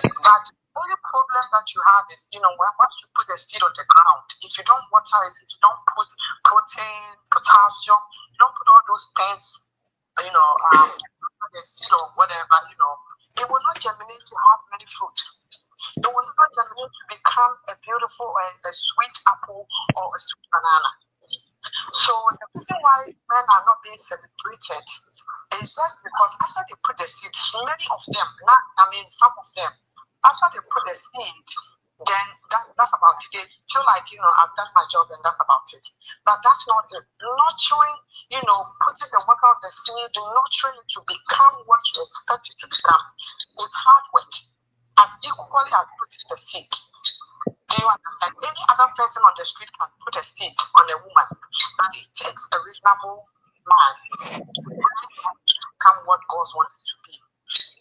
But the only problem that you have is, once you put the seed on the ground, if you don't water it, if you don't put protein, potassium, you don't put all those things, the seed or whatever, it will not germinate to have many fruits. It will not germinate to become a beautiful, a sweet apple or a sweet banana. So the reason why men are not being celebrated is just because after they put the seeds, many of them, some of them, after they put the seed, then that's about it. They feel like, I've done my job and that's about it. But that's not it. Nurturing, putting the water on the seed, nurturing it to become what you expect it to become. It's hard work, as equally as putting the seed. Do you understand? Any other person on the street can put a seed on a woman, but it takes a reasonable man to become what God wants it to be.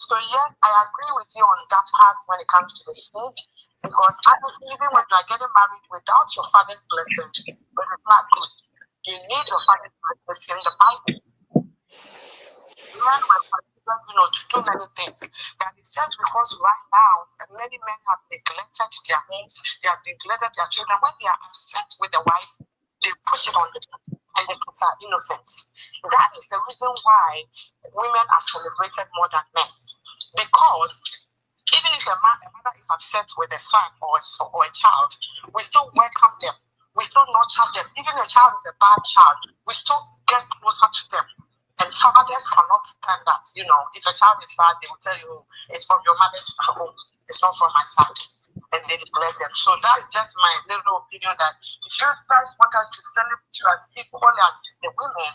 So yeah, I agree with you on that part when it comes to the seed. Because even when you are getting married without your father's blessing, but it's not good. You need your father's blessing in the Bible. Men were forbidden, to do many things. And it's just because right now, many men have neglected their homes, they have neglected their children. When they are upset with the wife, they push it on them, and the kids are innocent. That is the reason why women are celebrated more than men. Because even if a mother is upset with a son or a child, we still welcome them. We still nurture them. Even if a child is a bad child, we still get closer to them. And fathers cannot stand that. If a child is bad, they will tell you, it's from your mother's home. It's not from my side. And they neglect them. So that is just my little opinion that if you guys want us to celebrate you as equally as the women,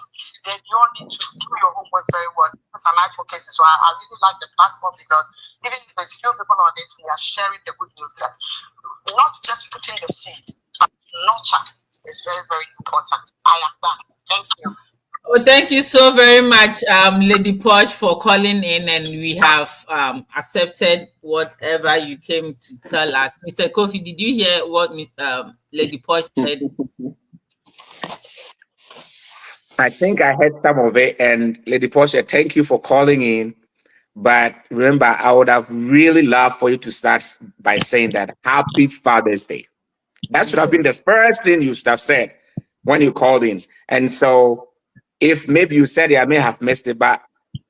then you all need to do your homework very well. It's an advocacy. So I really like the platform because even if there's few people on it, we are sharing the good news that not just putting the seed, but nurture is very, very important. I am done. Thank you. Well, thank you so very much, Lady Posh, for calling in, and we have accepted whatever you came to tell us. Mr. Kofi, did you hear what Lady Posh said? I think I heard some of it, and Lady Posh, thank you for calling in. But remember, I would have really loved for you to start by saying that Happy Father's Day. That should have been the first thing you should have said when you called in. And so, if maybe you said it, I may have missed it, but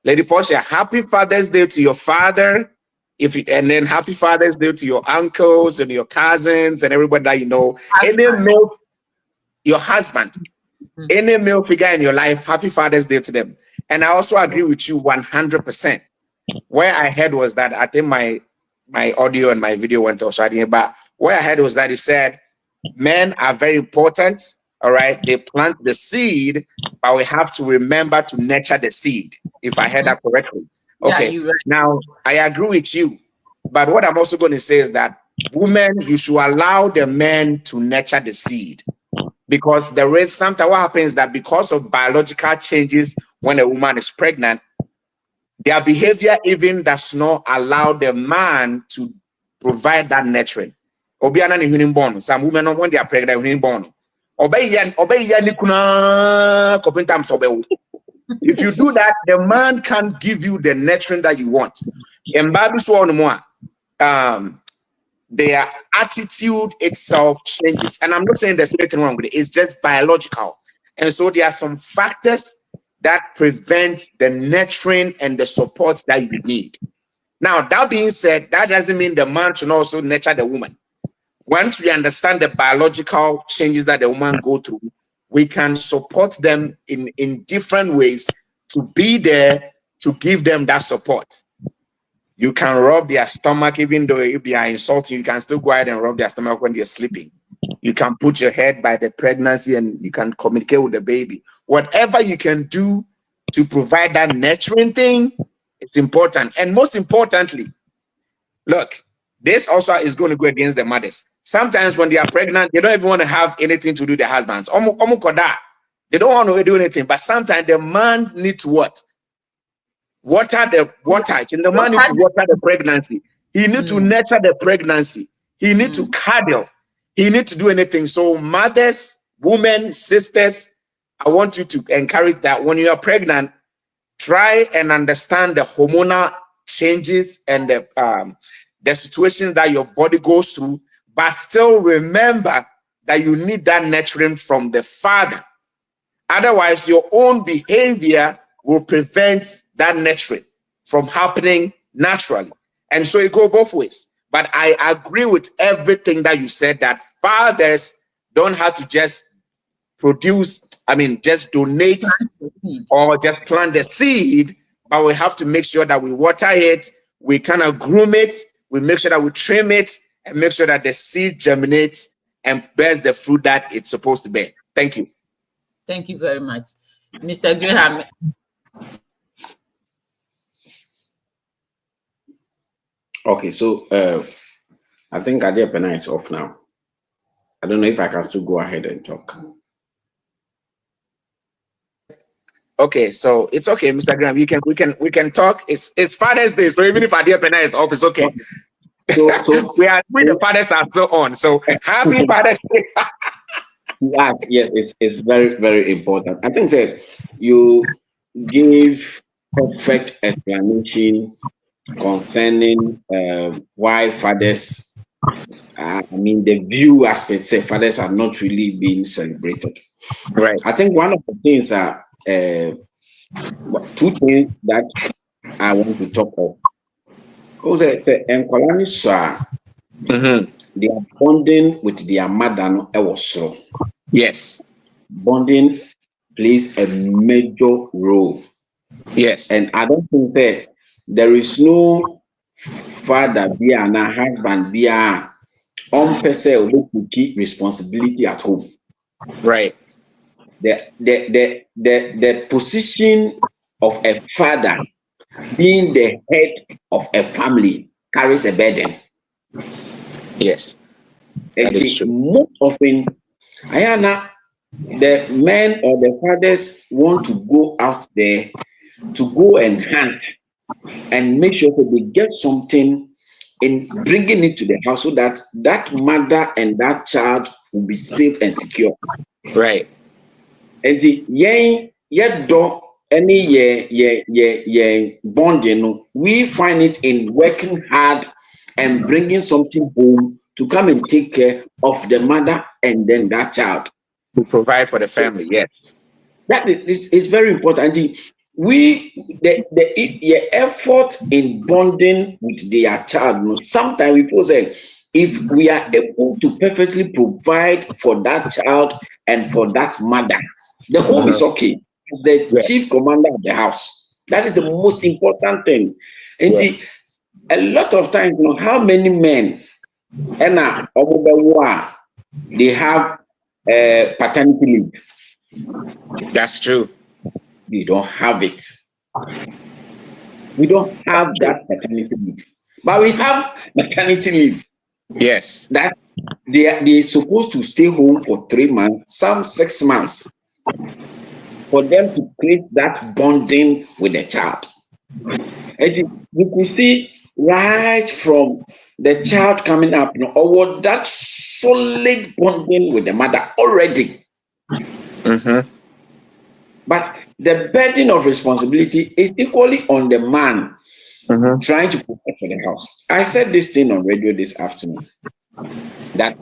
Lady Portia, Happy Father's Day to your father, and then Happy Father's Day to your uncles and your cousins and everybody that you know. Any male, your husband, any male figure in your life, Happy Father's Day to them. And I also agree with you 100%. Where I heard was that I think my audio and my video went off, so I didn't. But where I heard was that he said, men are very important. All right, they plant the seed, but we have to remember to nurture the seed, if I heard that correctly. Okay, yeah, right. Now I agree with you, but what I'm also going to say is that women, you should allow the men to nurture the seed, because there is sometimes what happens is that because of biological changes when a woman is pregnant, their behavior even does not allow the man to provide that nurturing. Some women, when they are pregnant, if you do that, the man can't give you the nurturing that you want. And their attitude itself changes. And I'm not saying there's anything wrong with it, it's just biological. And so there are some factors that prevent the nurturing and the support that you need. Now, that being said, that doesn't mean the man should also nurture the woman. Once we understand the biological changes that the woman go through, we can support them in different ways to be there to give them that support. You can rub their stomach, even though if they are insulting, you can still go ahead and rub their stomach when they're sleeping. You can put your head by the pregnancy and you can communicate with the baby. Whatever you can do to provide that nurturing thing, it's important. And most importantly, look, this also is going to go against the mothers. Sometimes when they are pregnant, they don't even want to have anything to do with their husbands. They don't want to do anything. But sometimes the man needs to what? Water the water. And the man needs to water the pregnancy. He needs to nurture the pregnancy. He needs to cuddle. He needs to do anything. So mothers, women, sisters, I want you to encourage that when you are pregnant, try and understand the hormonal changes and the situations that your body goes through, but still remember that you need that nurturing from the father. Otherwise, your own behavior will prevent that nurturing from happening naturally. And so it goes both ways. But I agree with everything that you said, that fathers don't have to just just donate or just plant the seed, but we have to make sure that we water it, we kind of groom it, we make sure that we trim it, and make sure that the seed germinates and bears the fruit that it's supposed to bear. Thank you. Thank you very much. Mr. Graham. Okay, so I think Adeopena is off now. I don't know if I can still go ahead and talk. Okay, so it's okay, Mr. Graham. We can talk. It's Father's Day, so even if Adeopena is off, it's okay. So the fathers are still on. So happy Father's Day. Yes, it's very, very important. I think that you gave perfect explanation concerning why fathers, the view aspect, say fathers are not really being celebrated. Right. I think one of the things are two things that I want to talk of. Because they are bonding with their mother also. Yes. Bonding plays a major role. Yes. And I don't think that there is no father be and a husband be a person who keep responsibility at home. Right. The position of a father being the head of a family carries a burden. Yes. That is true. Most often, the men or the fathers want to go out there to go and hunt and make sure that they get something in bringing it to the house so that that mother and that child will be safe and secure. Right. And any bonding, we find it in working hard and bringing something home to come and take care of the mother and then that child. To provide for the family, yes. That is very important. The effort in bonding with their child, sometimes people say, if we are able to perfectly provide for that child and for that mother, the home is okay. It's the chief commander of the house. That is the most important thing. And a lot of times, how many men they have paternity leave? That's true. We don't have it. We don't have that paternity leave, but we have maternity leave. Yes. That they're supposed to stay home for 3 months, some 6 months, for them to create that bonding with the child. And you could see right from the child coming up, or that solid bonding with the mother already. Mm-hmm. But the burden of responsibility is equally on the man trying to protect for the house. I said this thing on radio this afternoon, that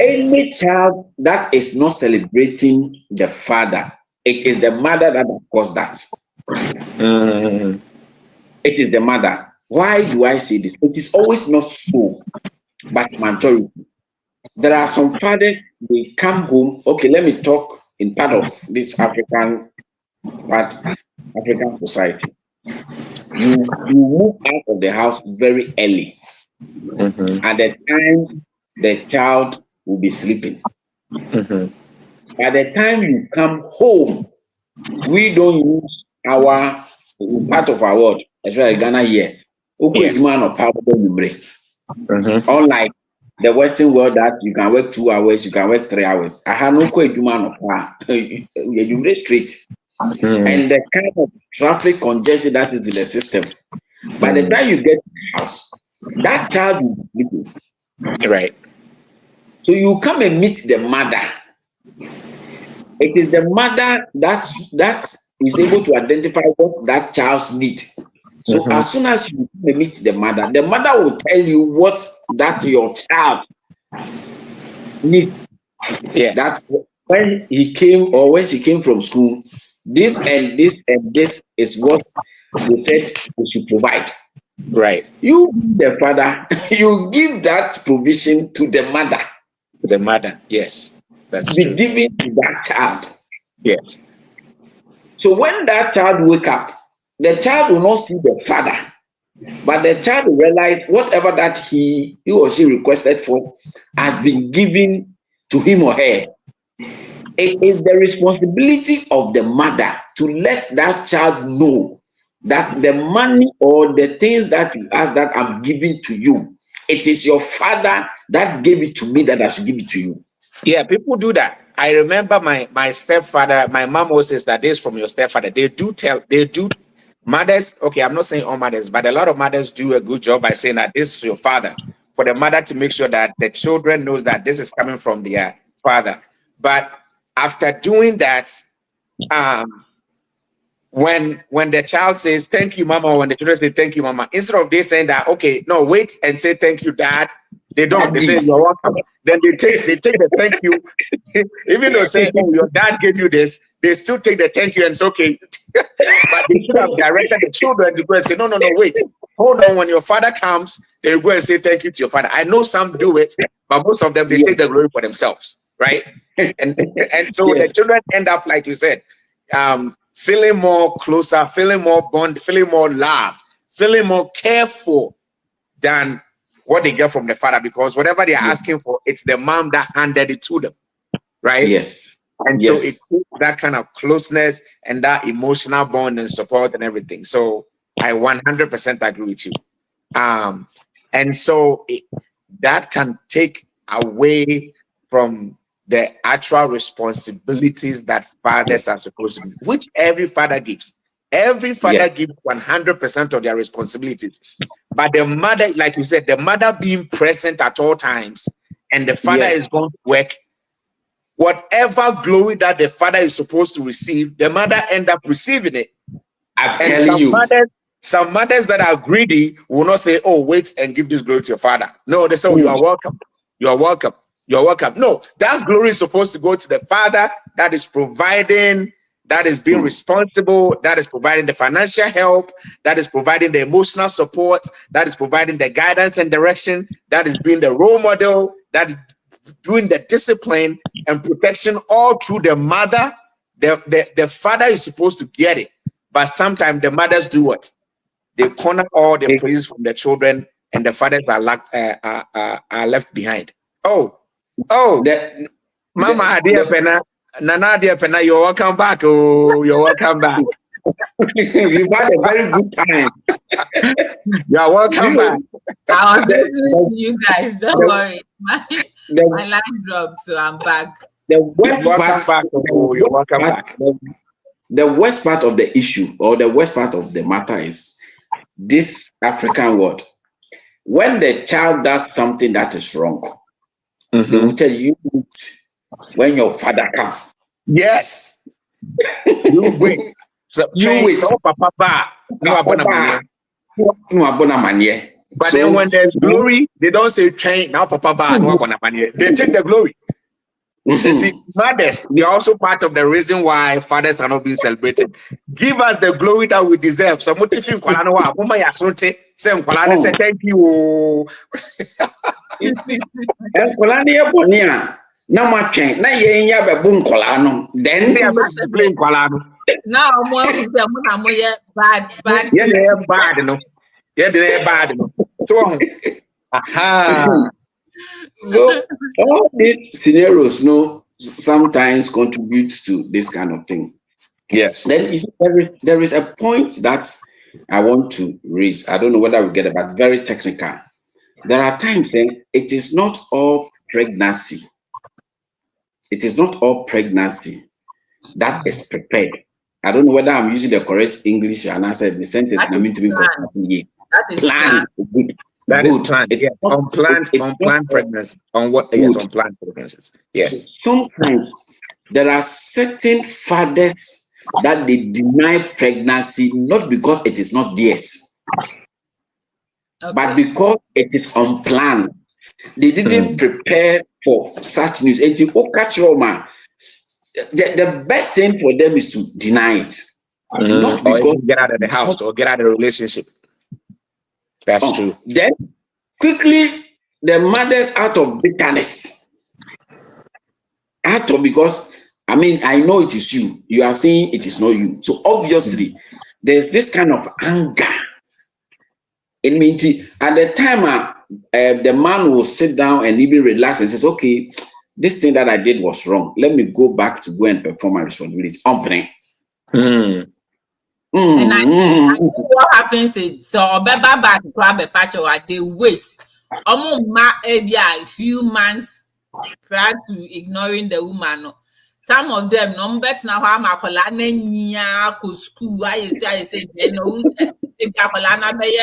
any child that is not celebrating the father, it is the mother that caused that. It is the mother. Why do I say this? It is always not so, but majority. There are some fathers, they come home. Okay, let me talk in part of this African society. You move out of the house very early. At the time the child will be sleeping. By the time you come home, we don't use our part of our world, especially Ghana here. Unlike the Western world that you can work 2 hours, you can work 3 hours. I have no you break straight. And the kind of traffic congestion that is in the system. By the time you get to the house, that child will be sleeping. Right. So you come and meet the mother. It is the mother that is able to identify what that child's need. So as soon as you meet the mother will tell you what that your child needs. Yes. That when he came or when she came from school, this and this and this is what they said we should provide. Right. You, the father, you give that provision to the mother. The mother, yes. That's be true. given to that child. Yes. So when that child wake up, the child will not see the father. But the child realized whatever that he or she requested for has been given to him or her. It is the responsibility of the mother to let that child know that the money or the things that you ask that I'm giving to you, it is your father that gave it to me that I should give it to you. Yeah, people do that. I remember my stepfather, my mom always says that this is from your stepfather. They do mothers, okay, I'm not saying all mothers, but a lot of mothers do a good job by saying that this is your father, for the mother to make sure that the children knows that this is coming from their father. But after doing that, when the child says thank you, mama, or when the children say thank you, mama, instead of they saying that, okay, no, wait and say thank you, dad, they don't. They say you're welcome. Then they take the thank you. Even though say, oh, your dad gave you this, they still take the thank you and it's okay. But they should have directed the children to go and say, no, wait, hold on. When your father comes, they go and say thank you to your father. I know some do it, but most of them they take the glory for themselves, right? And so the children end up, like you said, feeling more closer, feeling more bond, feeling more loved, feeling more careful than what they get from the father, because whatever they are asking for, it's the mom that handed it to them, right? Yes. And so it takes that kind of closeness and that emotional bond and support and everything. So I 100% agree with you. And so that can take away from the actual responsibilities that fathers are supposed to do, which every father gives. Every father gives 100% of their responsibilities. But the mother, like you said, the mother being present at all times, and the father is going to work, whatever glory that the father is supposed to receive, the mother end up receiving it. I'm telling you. Some mothers that are greedy will not say, oh, wait and give this glory to your father. No, they say, oh, you are welcome. You are welcome. You're welcome. No, that glory is supposed to go to the father that is providing, that is being responsible, that is providing the financial help, that is providing the emotional support, that is providing the guidance and direction, that is being the role model, that is doing the discipline and protection all through the mother. The father is supposed to get it. But sometimes the mothers do what? They corner all the praise from the children, and the fathers are left behind. Mama Adia Pena, Nana Adia Pena, you're welcome back. Oh, you're welcome back. You've had a very good time. You're welcome back. I was listening to you guys. Don't worry. My line dropped, so I'm back. The worst part of the issue, or the worst part of the matter, is this African word. When the child does something that is wrong, they will tell you when your father comes. Yes. You wait. So you wait. So papa. But then when there's glory, they don't say train now papa. They take the glory. Mothers, they are also part of the reason why fathers are not being celebrated. Give us the glory that we deserve. So say thank you. Then they are going to explain now bad. Yeah, they're bad. So all these scenarios, sometimes contribute to this kind of thing. Yes. Then there is a point that I want to raise. I don't know whether we get it, but very technical. There are times it is not all pregnancy. It is not all pregnancy that is prepared. I don't know whether I'm using the correct English, and I said the sentence I mean to be planned. That is planned. Yeah. Unplanned pregnancy. Unplanned pregnancies. Yes. Sometimes there are certain fathers that they deny pregnancy not because it is not theirs, but because it is unplanned. They didn't prepare for such news. And the best thing for them is to deny it. Not because get out of the house or get out of the relationship. That's true. Then quickly the mothers out of bitterness. Because I know it is you. You are saying it is not you. So obviously there's this kind of anger It means at the time the man will sit down and even relax and says, okay, this thing that I did was wrong. Let me go back to go and perform my responsibility. And I think what happens is so back grab a patch or they wait. A few months prior to ignoring the woman. Some of them no bet now how makola na ko school. I say they know if akola na be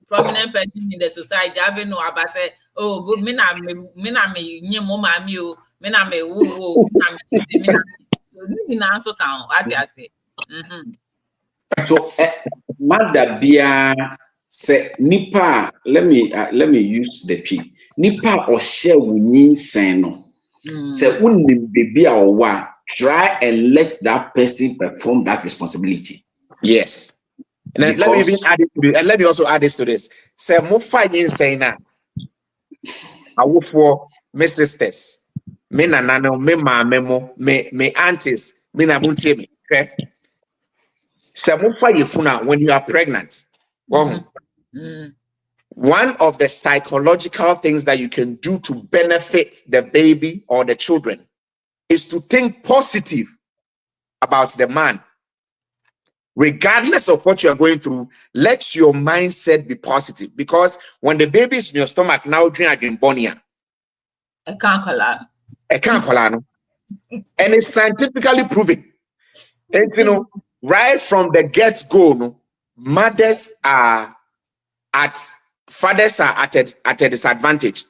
prominent person in the society. Have no about say oh but me na me nye mo mami o me na me wo me na so can what I say. So mother bia say nipa let me use the P nipa or share winning seno say unim baby or try and let that person perform that responsibility. Yes. And let me even add it to this, and let me also add this to this. Say mo fight insane now. I work for my sisters, me nanano, me mama, me aunties, me na bunti me. Okay. Say mo fight you when you are pregnant. Well, one of the psychological things that you can do to benefit the baby or the children is to think positive about the man. Regardless of what you are going through, let your mindset be positive. Because when the baby is in your stomach, now you're born here. I can't call And it's scientifically proven. And, you know, right from the get-go, fathers are at a disadvantage.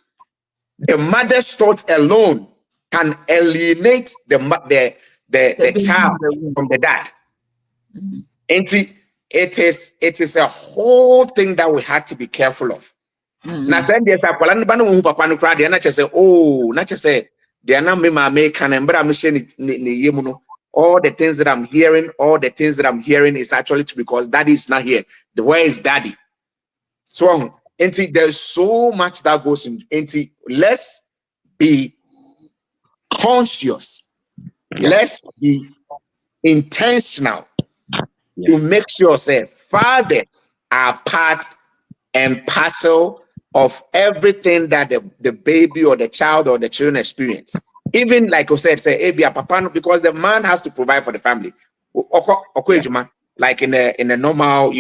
The mother's thought alone can alienate the child from the dad. And it is a whole thing that we have to be careful of. Now, send there's a papa no crowd, not just say, oh, not just say they are not me can and but I'm saying all the things that I'm hearing, is actually because daddy is not here. Where is daddy? So there's so much that goes in. Let's be conscious. Let's be intentional to make sure fathers are part and parcel of everything that the baby or the child or the children experience. Even like I said, say papa, because the man has to provide for the family. Like in a normal,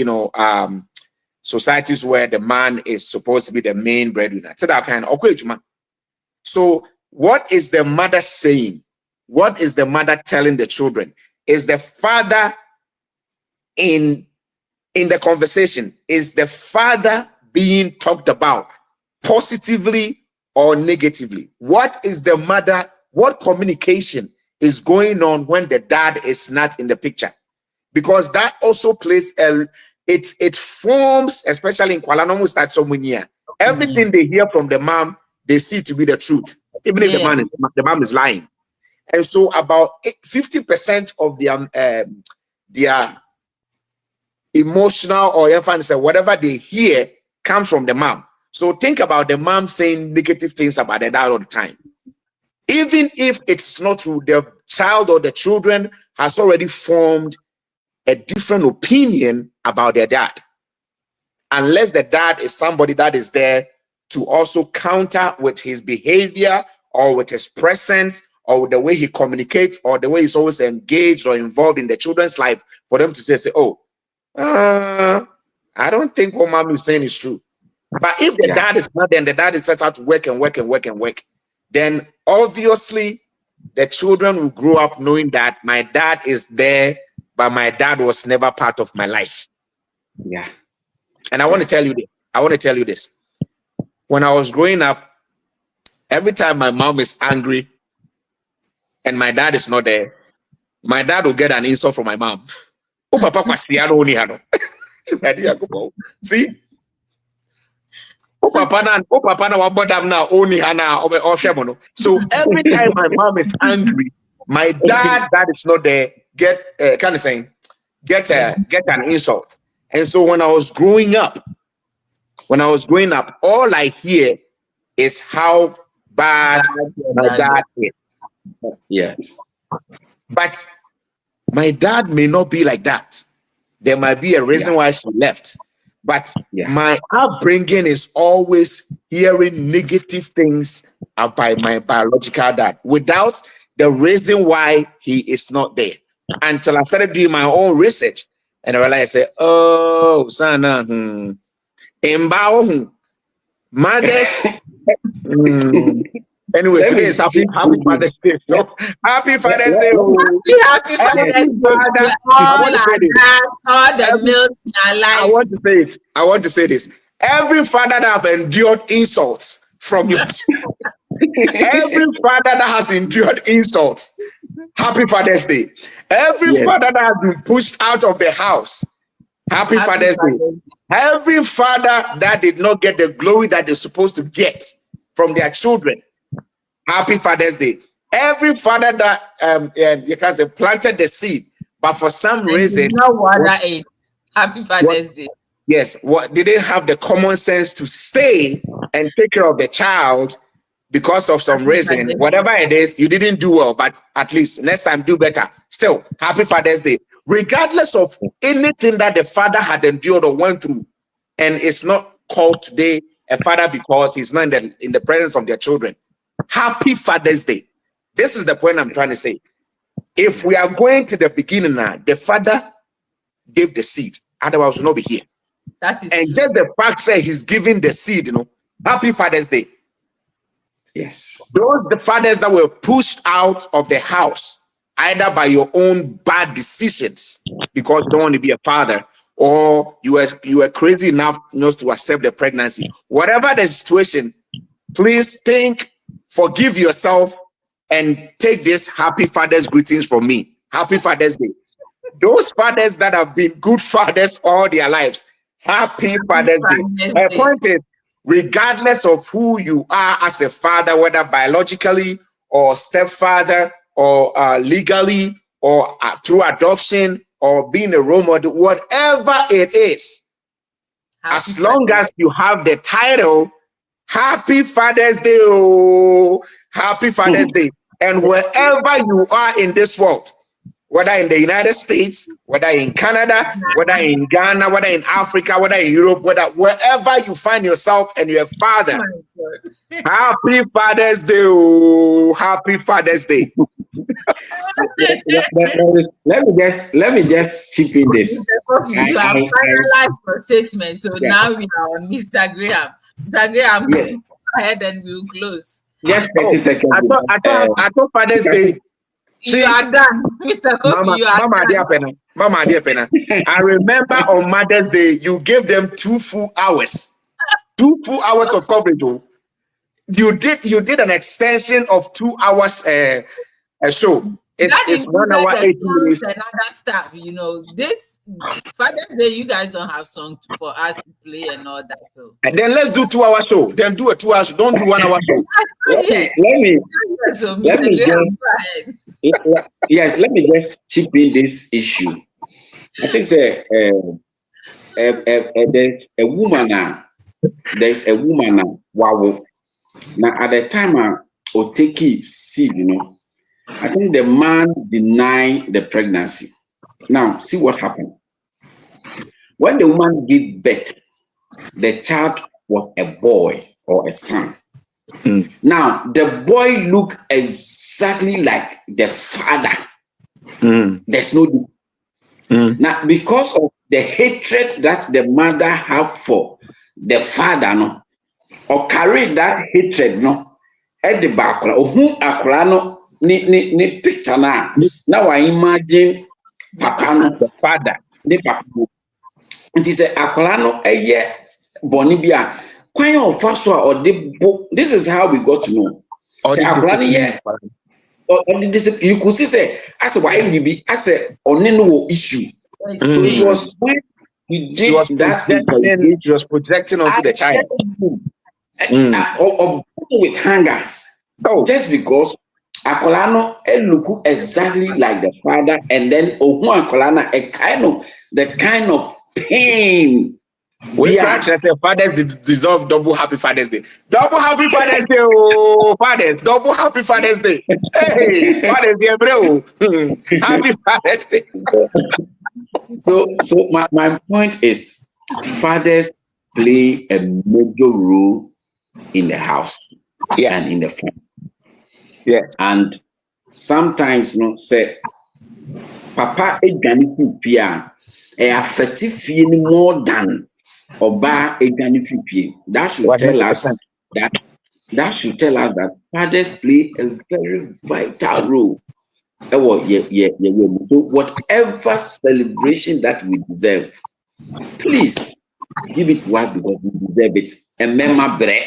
societies where the man is supposed to be the main breadwinner. So what is the mother saying? What is the mother telling the children? Is the father in the conversation? Is the father being talked about positively or negatively? What is the mother? What communication is going on when the dad is not in the picture? Because that also plays it forms, especially in Kuala Lumpur, so many years. Everything they hear from the mom, they see to be the truth, even if the mom is lying. And so about 50% of their emotional or whatever they hear comes from the mom. So think about the mom saying negative things about the dad all the time. Even if it's not true, the child or the children has already formed a different opinion about their dad. Unless the dad is somebody that is there to also counter with his behavior or with his presence or with the way he communicates or the way he's always engaged or involved in the children's life, for them to say, oh, I don't think what mom is saying is true. But if the dad is not there and the dad is set out to work, then obviously the children will grow up knowing that my dad is there, but my dad was never part of my life. Yeah. And I want to tell you this. When I was growing up, every time my mom is angry and my dad is not there, my dad will get an insult from my mom. Oh, papa, see? Oh, papa, now only Hana. So every time my mom is angry, my dad that is not there get an insult. And so when I was growing up, all I hear is how bad my dad is. Yes. But my dad may not be like that. There might be a reason why she left. But my upbringing is always hearing negative things about my biological dad without the reason why he is not there. Until I started doing my own research and I realized, oh, Sana, mothers. Anyway, today is happy Father's Day. So happy Father's Day. Happy Father's Day. All the milk in our lives. I want to say this. Every father that has endured insults from you, every father that has endured insults, happy Father's Day. Every father that has been pushed out of the house, happy Father's Day. Every father that did not get the glory that they're supposed to get from their children, happy Father's Day. Every father that you can say planted the seed, but for some reason, no water it. Happy Father's Day. Yes, they didn't have the common sense to stay and take care of the child because of some reason. Whatever it is, you didn't do well, but at least next time do better. Still, happy Father's Day. Regardless of anything that the father had endured or went through, and it's not called today a father because he's not in the presence of their children. Happy Father's Day. This is the point I'm trying to say. If we are going to the beginning now, the father gave the seed, otherwise we'll not be here. That is and true. just the fact that he's giving the seed, happy Father's Day. Yes. Those the fathers that were pushed out of the house, either by your own bad decisions because you don't want to be a father, or you were crazy enough not to accept the pregnancy. Whatever the situation, please think, forgive yourself, and take this happy Father's greetings from me. Happy Father's Day. Those fathers that have been good fathers all their lives, happy Father's Day. My point is, regardless of who you are as a father, whether biologically or stepfather or legally or through adoption or being a role model, whatever it is, as long as you have the title, happy Father's Day, oh, happy Father's Day. And wherever you are in this world, whether in the United States, whether in Canada, whether in Ghana, whether in Africa, whether in Europe, wherever you find yourself and you're a father, happy Father's Day, oh, happy Father's Day. Let me just chip in this. You have finalized your statement, so now we are on Mr. Graham. Mr. Graham, yes. Go ahead and we'll close. Just 30 seconds. I thought Father's Day. You are done, Mr. Kofi. You are done. Mama, dear Pena. I remember on Mother's Day, you gave them 2 full hours. 2 full hours of coverage. You did an extension of 2 hours a show. It's 1 hour 8 minutes. And other stuff, this Father's Day, you guys don't have songs for us to play and all that. So and then let's do 2 hour show. Then do a 2 hour show. Don't do 1 hour show. Let me just chip in this issue. I think there's a woman now. Wow. Now at the time Oteki seed, I think the man denied the pregnancy. Now see what happened. When the woman gave birth, the child was a boy or a son. Now the boy looked exactly like the father. There's no difference. Now because of the hatred that the mother have for the father, or carry that hatred, at the back, or whom akrano ni picture now I imagine papa the father ni papa. It is a akrano bonibia. This is how we got to know. You could see say as why we be as a oneno issue. So it was when he did that. He was projecting onto the child. With hunger. Just because Akolano look exactly like the father, and then Ohu Akolana the kind of pain. We actually say fathers deserve double happy Father's Day. Double happy Father's Day, oh fathers! Double happy Father's Day. Hey, Father's Day, bro. Happy Father's Day. So my point is, fathers play a major role in the house Yes. and in the family. Yes. And sometimes, say, Papa Edganifi Pia, affect more than Oba Edganifi. That should tell us 100%. that fathers play a very vital role. So whatever celebration that we deserve, please give it to us because we deserve it. Emema bre.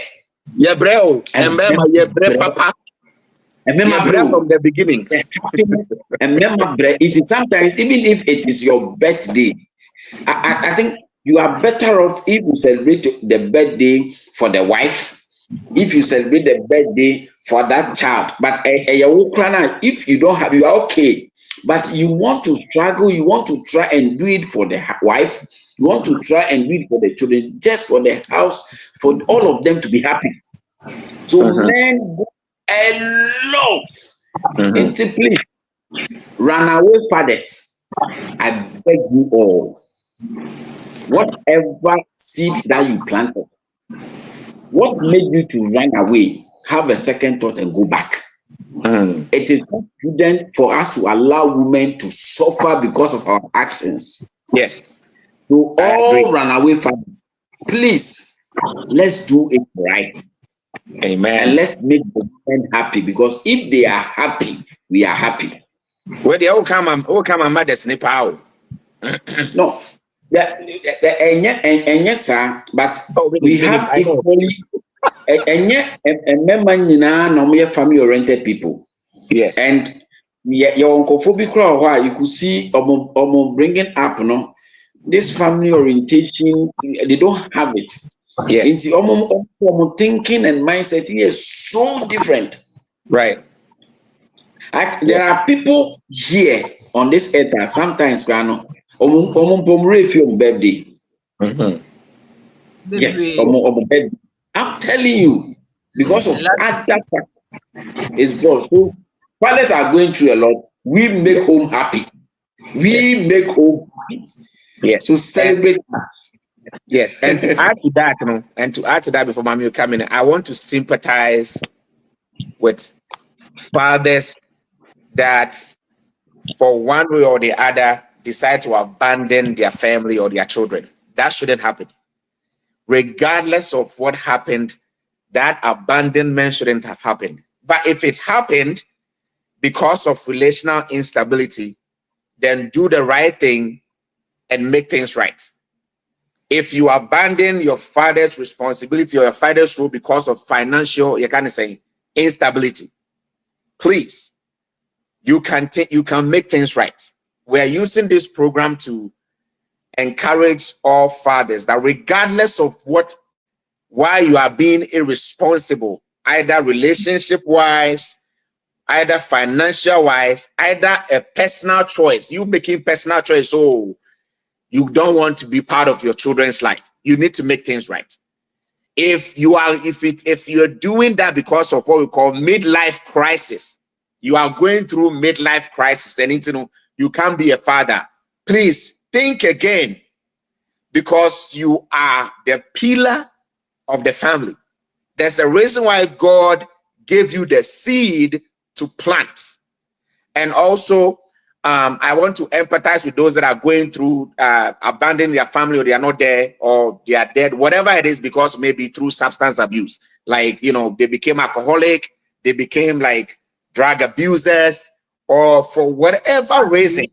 Yeah, bro. Papa. Emema From the beginning. Emema bre. It is sometimes, even if it is your birthday, I think you are better off if you celebrate the birthday for the wife, if you celebrate the birthday for that child. But if you don't have, you are okay. But you want to struggle, you want to try and do it for the wife, you want to try and do it for the children, just for the house, for all of them to be happy. So men go a lot into, please, runaway fathers, I beg you all, whatever seed that you planted, what made you to run away, have a second thought and go back. It is not prudent for us to allow women to suffer because of our actions. Yes. So all runaway fathers, please, let's do it right. Amen. And let's make the women happy, because if they are happy, we are happy. Where the all come and mother snip out. No, and yes, sir, but we have equally and yet family oriented people. Yes. And your uncophobic crowd, you could see bringing up this family orientation, they don't have it. Yes. It's thinking and mindset is so different. Right. There are people here on this earth that sometimes birthday. Yes, birthday. I'm telling you, because of other is God. So fathers are going through a lot. We make home happy. We make home happy. Yes. So celebrate. Yes, and to add to that, before Mami come in, I want to sympathize with fathers that, for one way or the other, decide to abandon their family or their children. That shouldn't happen. Regardless of what happened, that abandonment shouldn't have happened. But if it happened because of relational instability, then do the right thing and make things right. If you abandon your father's responsibility or your father's role because of financial, you can say, instability, please, you can make things right. We are using this program to encourage all fathers that regardless of why you are being irresponsible, either relationship-wise, either financial-wise, either a personal choice, you making personal choice, so you don't want to be part of your children's life. You need to make things right. If you're doing that because of what we call midlife crisis, you are going through midlife crisis and you can't be a father, please think again, because you are the pillar of the family. There's a reason why God gave you the seed to plant. And also, I want to empathize with those that are going through abandoning their family, or they are not there, or they are dead, whatever it is, because maybe through substance abuse, like, they became alcoholic, they became like drug abusers, or for whatever reason,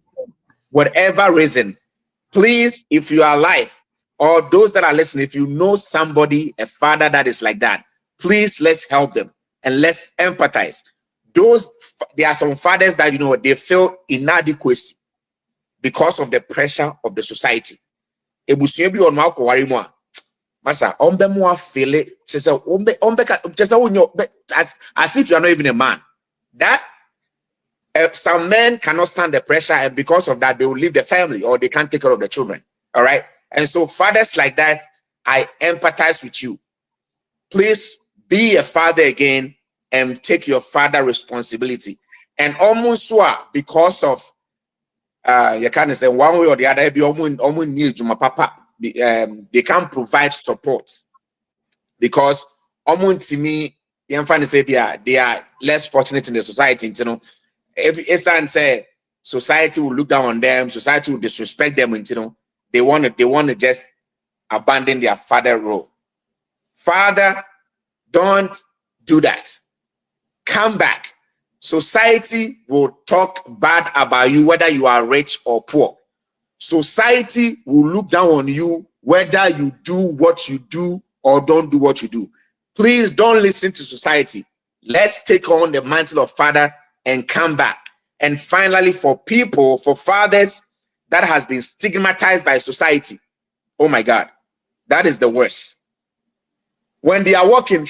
please, if you are alive, or those that are listening, if you know somebody, a father that is like that, please, let's help them and let's empathize. There are some fathers that, they feel inadequacy because of the pressure of the society. As if you're not even a man. That some men cannot stand the pressure, and because of that, they will leave the family or they can't take care of the children. All right. And so fathers like that, I empathize with you. Please be a father again and take your father responsibility. And almost because of you can't say one way or the other, be almost need my papa. they can't provide support because to me, they are less fortunate in the society. You know, if say society will look down on them, society will disrespect them. You know, they want to just abandon their father role. Father, don't do that. Come back. Society will talk bad about you, whether you are rich or poor. Society will look down on you, whether you do what you do or don't do what you do. Please don't listen to society. Let's take on the mantle of father and come back. And finally, for fathers that has been stigmatized by society. Oh my God, that is the worst. When they are walking,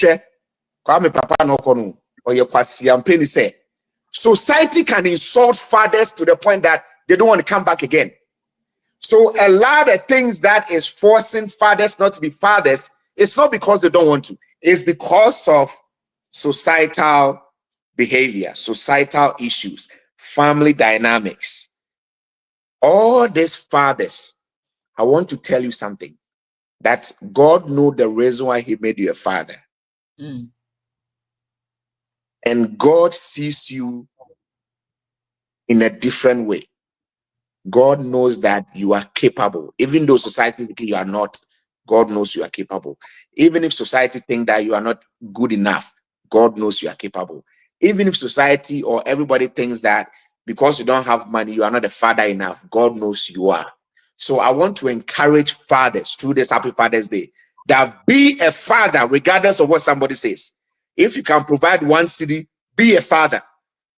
society can insult fathers to the point that they don't want to come back again. So a lot of things that is forcing fathers not to be fathers, it's not because they don't want to. It's because of societal behavior, societal issues, family dynamics. All these fathers, I want to tell you something, that God knows the reason why he made you a father. Mm. And God sees you in a different way. God knows that you are capable. Even though society thinks you are not, God knows you are capable. Even if society thinks that you are not good enough, God knows you are capable. Even if society or everybody thinks that because you don't have money, you are not a father enough, God knows you are. So I want to encourage fathers through this Happy Father's Day that be a father regardless of what somebody says. If you can provide one city, be a father.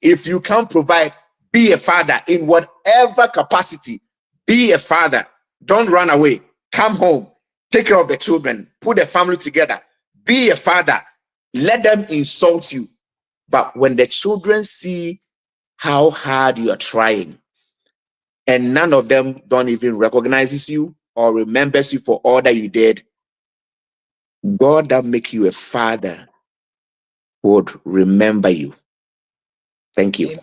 If you can provide, be a father in whatever capacity. Be a father. Don't run away. Come home. Take care of the children. Put the family together. Be a father. Let them insult you. But when the children see how hard you are trying, and none of them don't even recognizes you or remembers you for all that you did, God that make you a father would remember you. Thank you.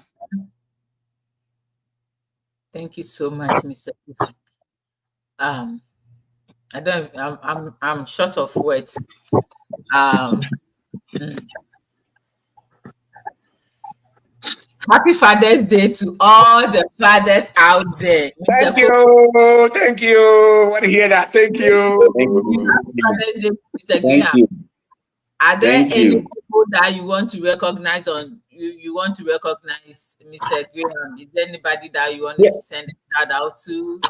Thank you so much, Mr. I'm short of words. Happy Father's Day to all the fathers out there. Thank you. Thank you. Want to hear that? Thank you. Happy Father's Day, Mr. Graham. Are there any people that you want to recognize you want to recognize, Mr. Graham? Is there anybody that you want to send a shout out to?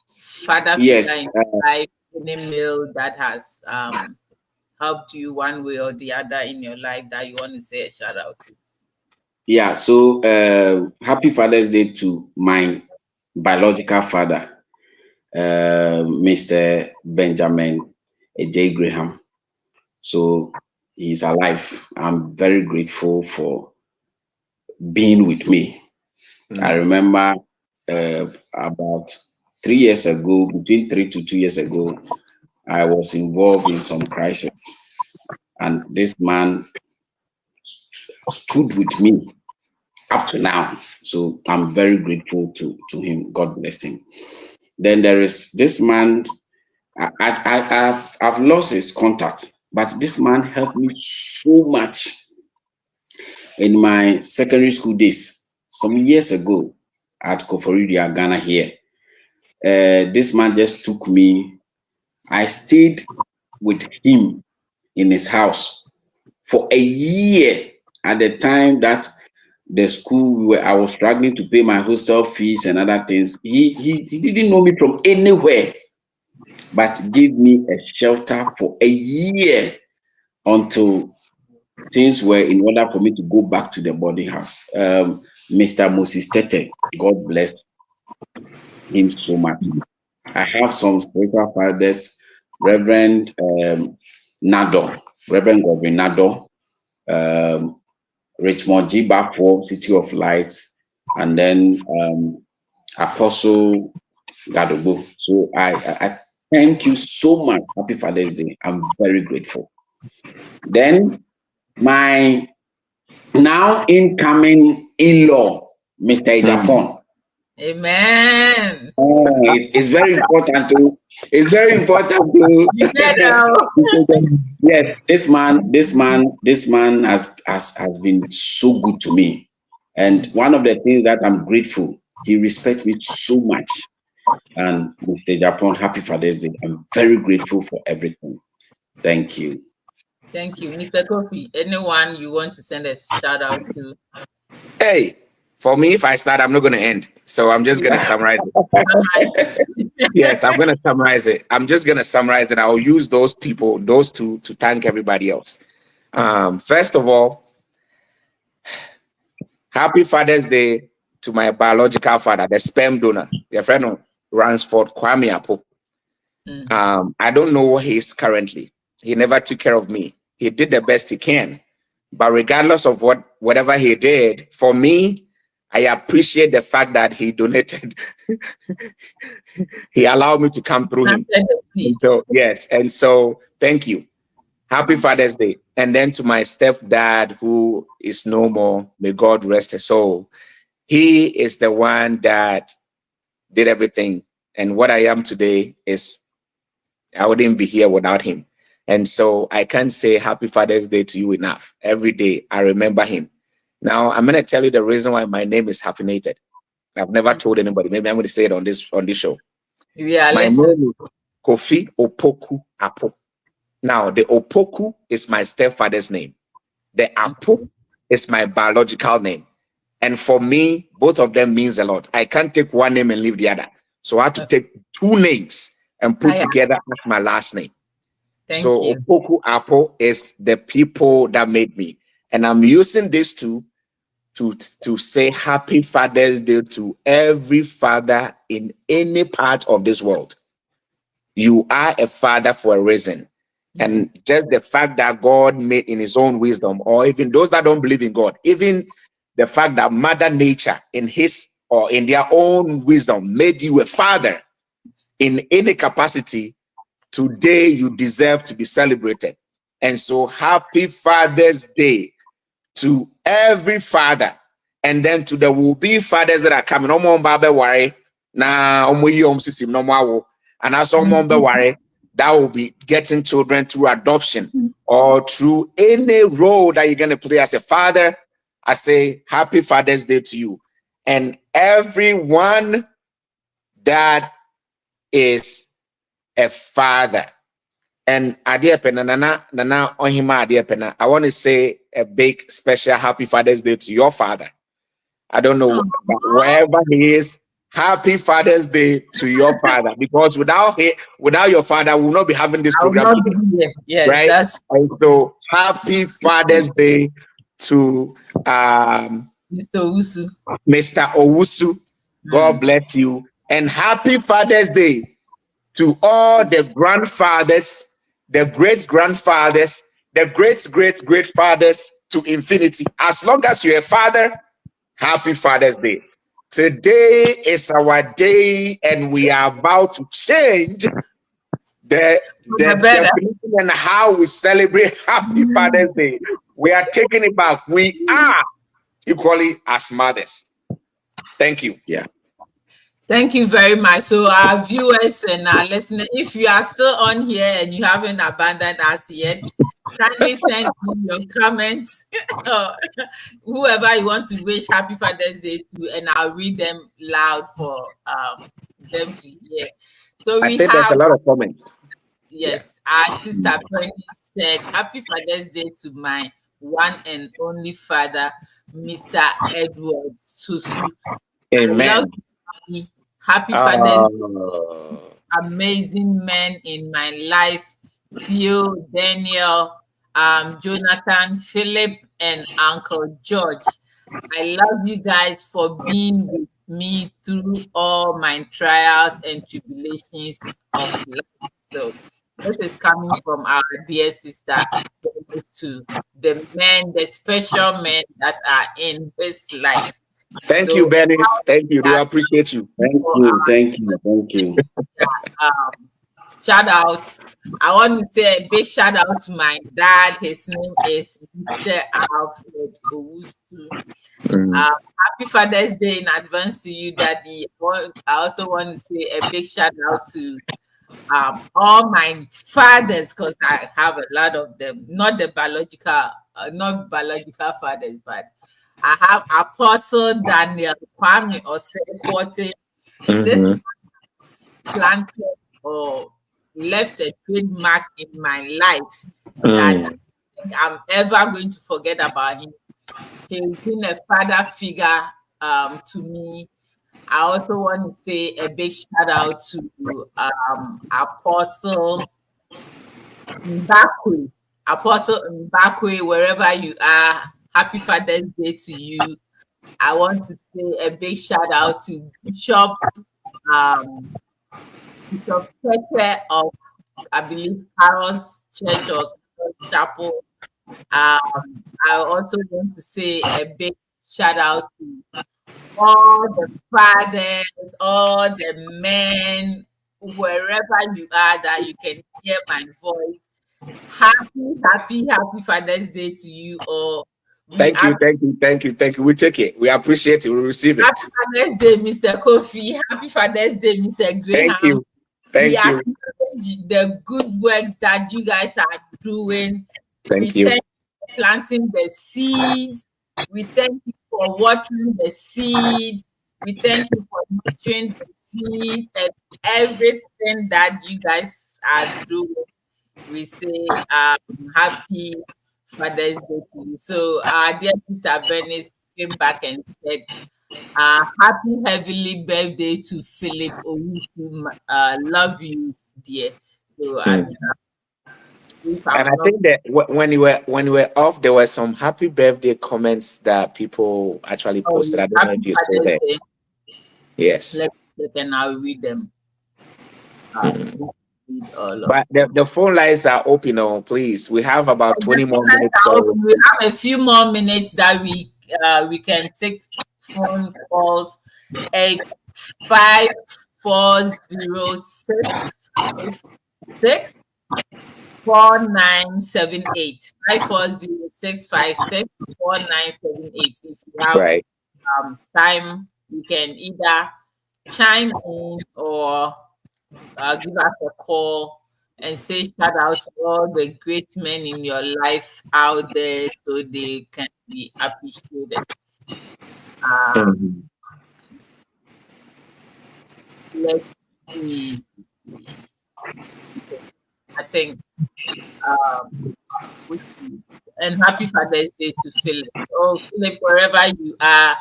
Father figure in your life, any male that has helped you one way or the other in your life that you want to say a shout out to? Yeah, so happy Father's Day to my biological father, Mr. Benjamin J. Graham. So he's alive. I'm very grateful for being with me. I remember about 3 years ago, between 3 to 2 years ago, I was involved in some crisis. And this man stood with me up to now. So I'm very grateful to him. God bless him. Then there is this man. I've lost his contact, but this man helped me so much in my secondary school days some years ago at Koforidua, Ghana here. This man just took me. I stayed with him in his house for a year at the time that the school where I was struggling to pay my hostel fees and other things. He didn't know me from anywhere, but gave me a shelter for a year until things were in order for me to go back to the boarding house. Mr. Moses Tete, God bless him so much. I have some spiritual fathers, Reverend Nado, Reverend Godwin Nado, Richmond G. Bappo, City of Light, and then Apostle Gadobo. So I thank you so much. Happy Father's Day. I'm very grateful. Then my now incoming in-law, Mr. Ejapon. Amen. It's very important It's very important to yes, this man has been so good to me. And one of the things that I'm grateful, he respects me so much. And Mr. Japan, happy Father's Day. I'm very grateful for everything. Thank you. Thank you. Mr. Kofi, anyone you want to send a shout out to? Hey, for me, if I start, I'm not going to end. So I'm just going to summarize it. Yes, I'm going to summarize it. I'm just going to summarize it. I'll use those people, those two, to thank everybody else. First of all, happy Father's Day to my biological father, the sperm donor, your friend of Ransford Kwame Apo. I don't know where he is currently. He never took care of me. He did the best he can. But regardless of whatever he did, for me, I appreciate the fact that he donated. He allowed me to come through him. So, yes. And so thank you. Happy Father's Day. And then to my stepdad, who is no more, may God rest his soul. He is the one that did everything. And what I am today is, I wouldn't be here without him. And so I can't say Happy Father's Day to you enough. Every day I remember him. Now I'm going to tell you the reason why my name is hyphenated. I've never told anybody. Maybe I'm going to say it on this show. Yeah, my name is Kofi Opoku Apo. Now the Opoku is my stepfather's name. The Apo is my biological name. And for me, both of them means a lot. I can't take one name and leave the other. So I have to take two names and put together as my last name. So Opoku Apo is the people that made me. And I'm using this to say Happy Father's Day to every father in any part of this world. You are a father for a reason. And just the fact that God made in his own wisdom, or even those that don't believe in God, even the fact that Mother Nature in his or in their own wisdom made you a father in any capacity, today you deserve to be celebrated. And so Happy Father's Day to every father, and then to the will-be fathers that are coming. And as that will be getting children through adoption or through any role that you're going to play as a father. I say Happy Father's Day to you. And everyone that is a father. And Adiepena, Nana Ohima Adiepena, I want to say a big special Happy Father's Day to your father. I don't know, but wherever he is, Happy Father's Day to your father. Because without your father, we will not be having this program today. Yes, right? That's and so Happy Father's Day to Mr. Owusu. Mr. Owusu. God bless you. And Happy Father's Day to all the grandfathers, the great-grandfathers, the great-great-great-fathers to infinity. As long as you're a father, Happy Father's Day. Today is our day, and we are about to change the definition and how we celebrate Happy Father's Day. We are taking it back. We are equally as mothers. Thank you. Yeah. Thank you very much. So our viewers and our listeners, if you are still on here and you haven't abandoned us yet, kindly send in your comments, whoever you want to wish Happy Father's Day to, and I'll read them loud for them to hear. So I think there's a lot of comments. Yes, our sister Penny said, Happy Father's Day to my one and only father, Mr. Edward Susu. Amen. Happy Father's Day. Amazing men in my life, Theo, Daniel, Jonathan, Philip, and Uncle George. I love you guys for being with me through all my trials and tribulations of life. So this is coming from our dear sister to the men, the special men that are in his life. Thank you, Benny. Thank you. We appreciate you. Thank you. Shout out. I want to say a big shout out to my dad. His name is Mr. Alfred Owusu. Happy Father's Day in advance to you, Daddy. I also want to say a big shout out to all my fathers, because I have a lot of them, not biological fathers, but I have Apostle Daniel Kwame Osekwate. This planted or left a trademark in my life that I think I'm ever going to forget about him. He's been a father figure to me. I also want to say a big shout out to Apostle Mbakwe. Apostle Mbakwe, wherever you are, happy Father's Day to you. I want to say a big shout out to Bishop Tete of, I believe, Harrow's Church or Chapel. I also want to say a big shout out to all the fathers, all the men, wherever you are that you can hear my voice. Happy Father's Day to you all. Thank you. We take it. We appreciate it. We receive it. Happy Father's Day, Mr. Kofi. Happy Father's Day, Mr. Graham. Thank you. Acknowledge the good works that you guys are doing. Thank you. Thank you for planting the seeds. We thank you for watering the seeds. We thank you for nurturing the seeds and everything that you guys are doing. We say happy Father's Day to you. So dear Sister Bernice came back and said, happy heavenly birthday to Philip Owusu. Love you, dear. So and I think that when you were off, there were some happy birthday comments that people actually posted. I don't know if you saw that. Yes. Then I'll read them. But the phone lines are open. Oh, please. We have about 20 more minutes. We have a few more minutes that we can take phone calls. 540-656-4978. 540-656-4978. If you have time, you can either chime in or give us a call and say shout out to all the great men in your life out there so they can be appreciated. Let's see. I think and happy Father's Day to Philip. Oh, Philip, wherever you are,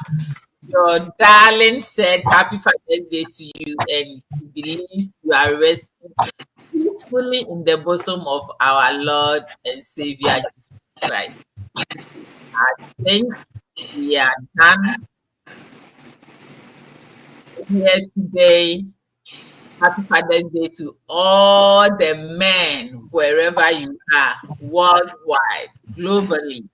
your darling said happy Father's Day to you, and she believes you are resting peacefully in the bosom of our Lord and Savior Jesus Christ. I think we are done here today. Happy Father's Day to all the men, wherever you are, worldwide, globally,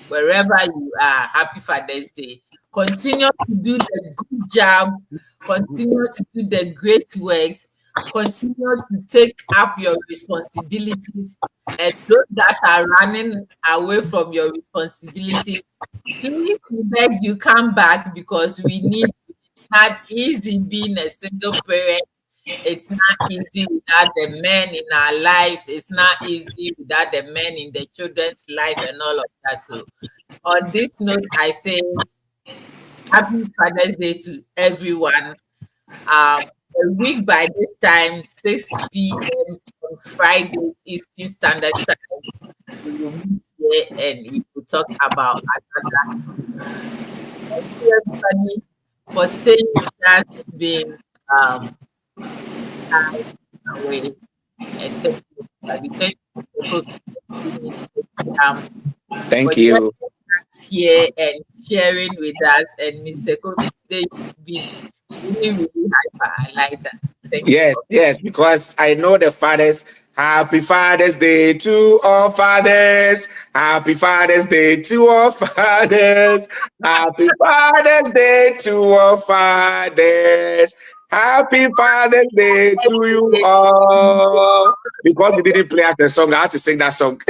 wherever you are. Happy Father's Day. Continue to do the good job. Continue to do the great works. Continue to take up your responsibilities. And those that are running away from your responsibilities, please, we beg you, come back, because we need. It's not easy being a single parent. It's not easy without the men in our lives. It's not easy without the men in the children's life and all of that. So on this note, I say happy Father's Day to everyone. A week by this time, 6 p.m. on Friday, Eastern Standard Time, we will meet here and we will talk about another. Thank you, everybody, for staying with us. It's been away, and thank you here and sharing with us. And Mr. Kofi, today you've been really hyper. I like that. Yes, because I know the fathers. Happy Father's Day to all fathers. Happy Father's Day to all fathers. Happy Father's Day to all fathers. Happy Father's Day to you all. Because you didn't play out the song, I had to sing that song.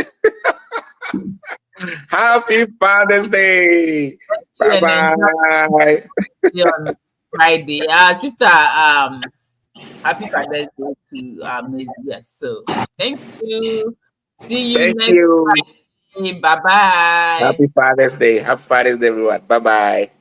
Happy Father's Day. Bye-bye. On Friday. Sister Happy Father's Day to Miss Yes. So thank you. See you Thank next you. Friday. Bye bye. Happy Father's Day. Happy Father's Day, everyone. Bye bye.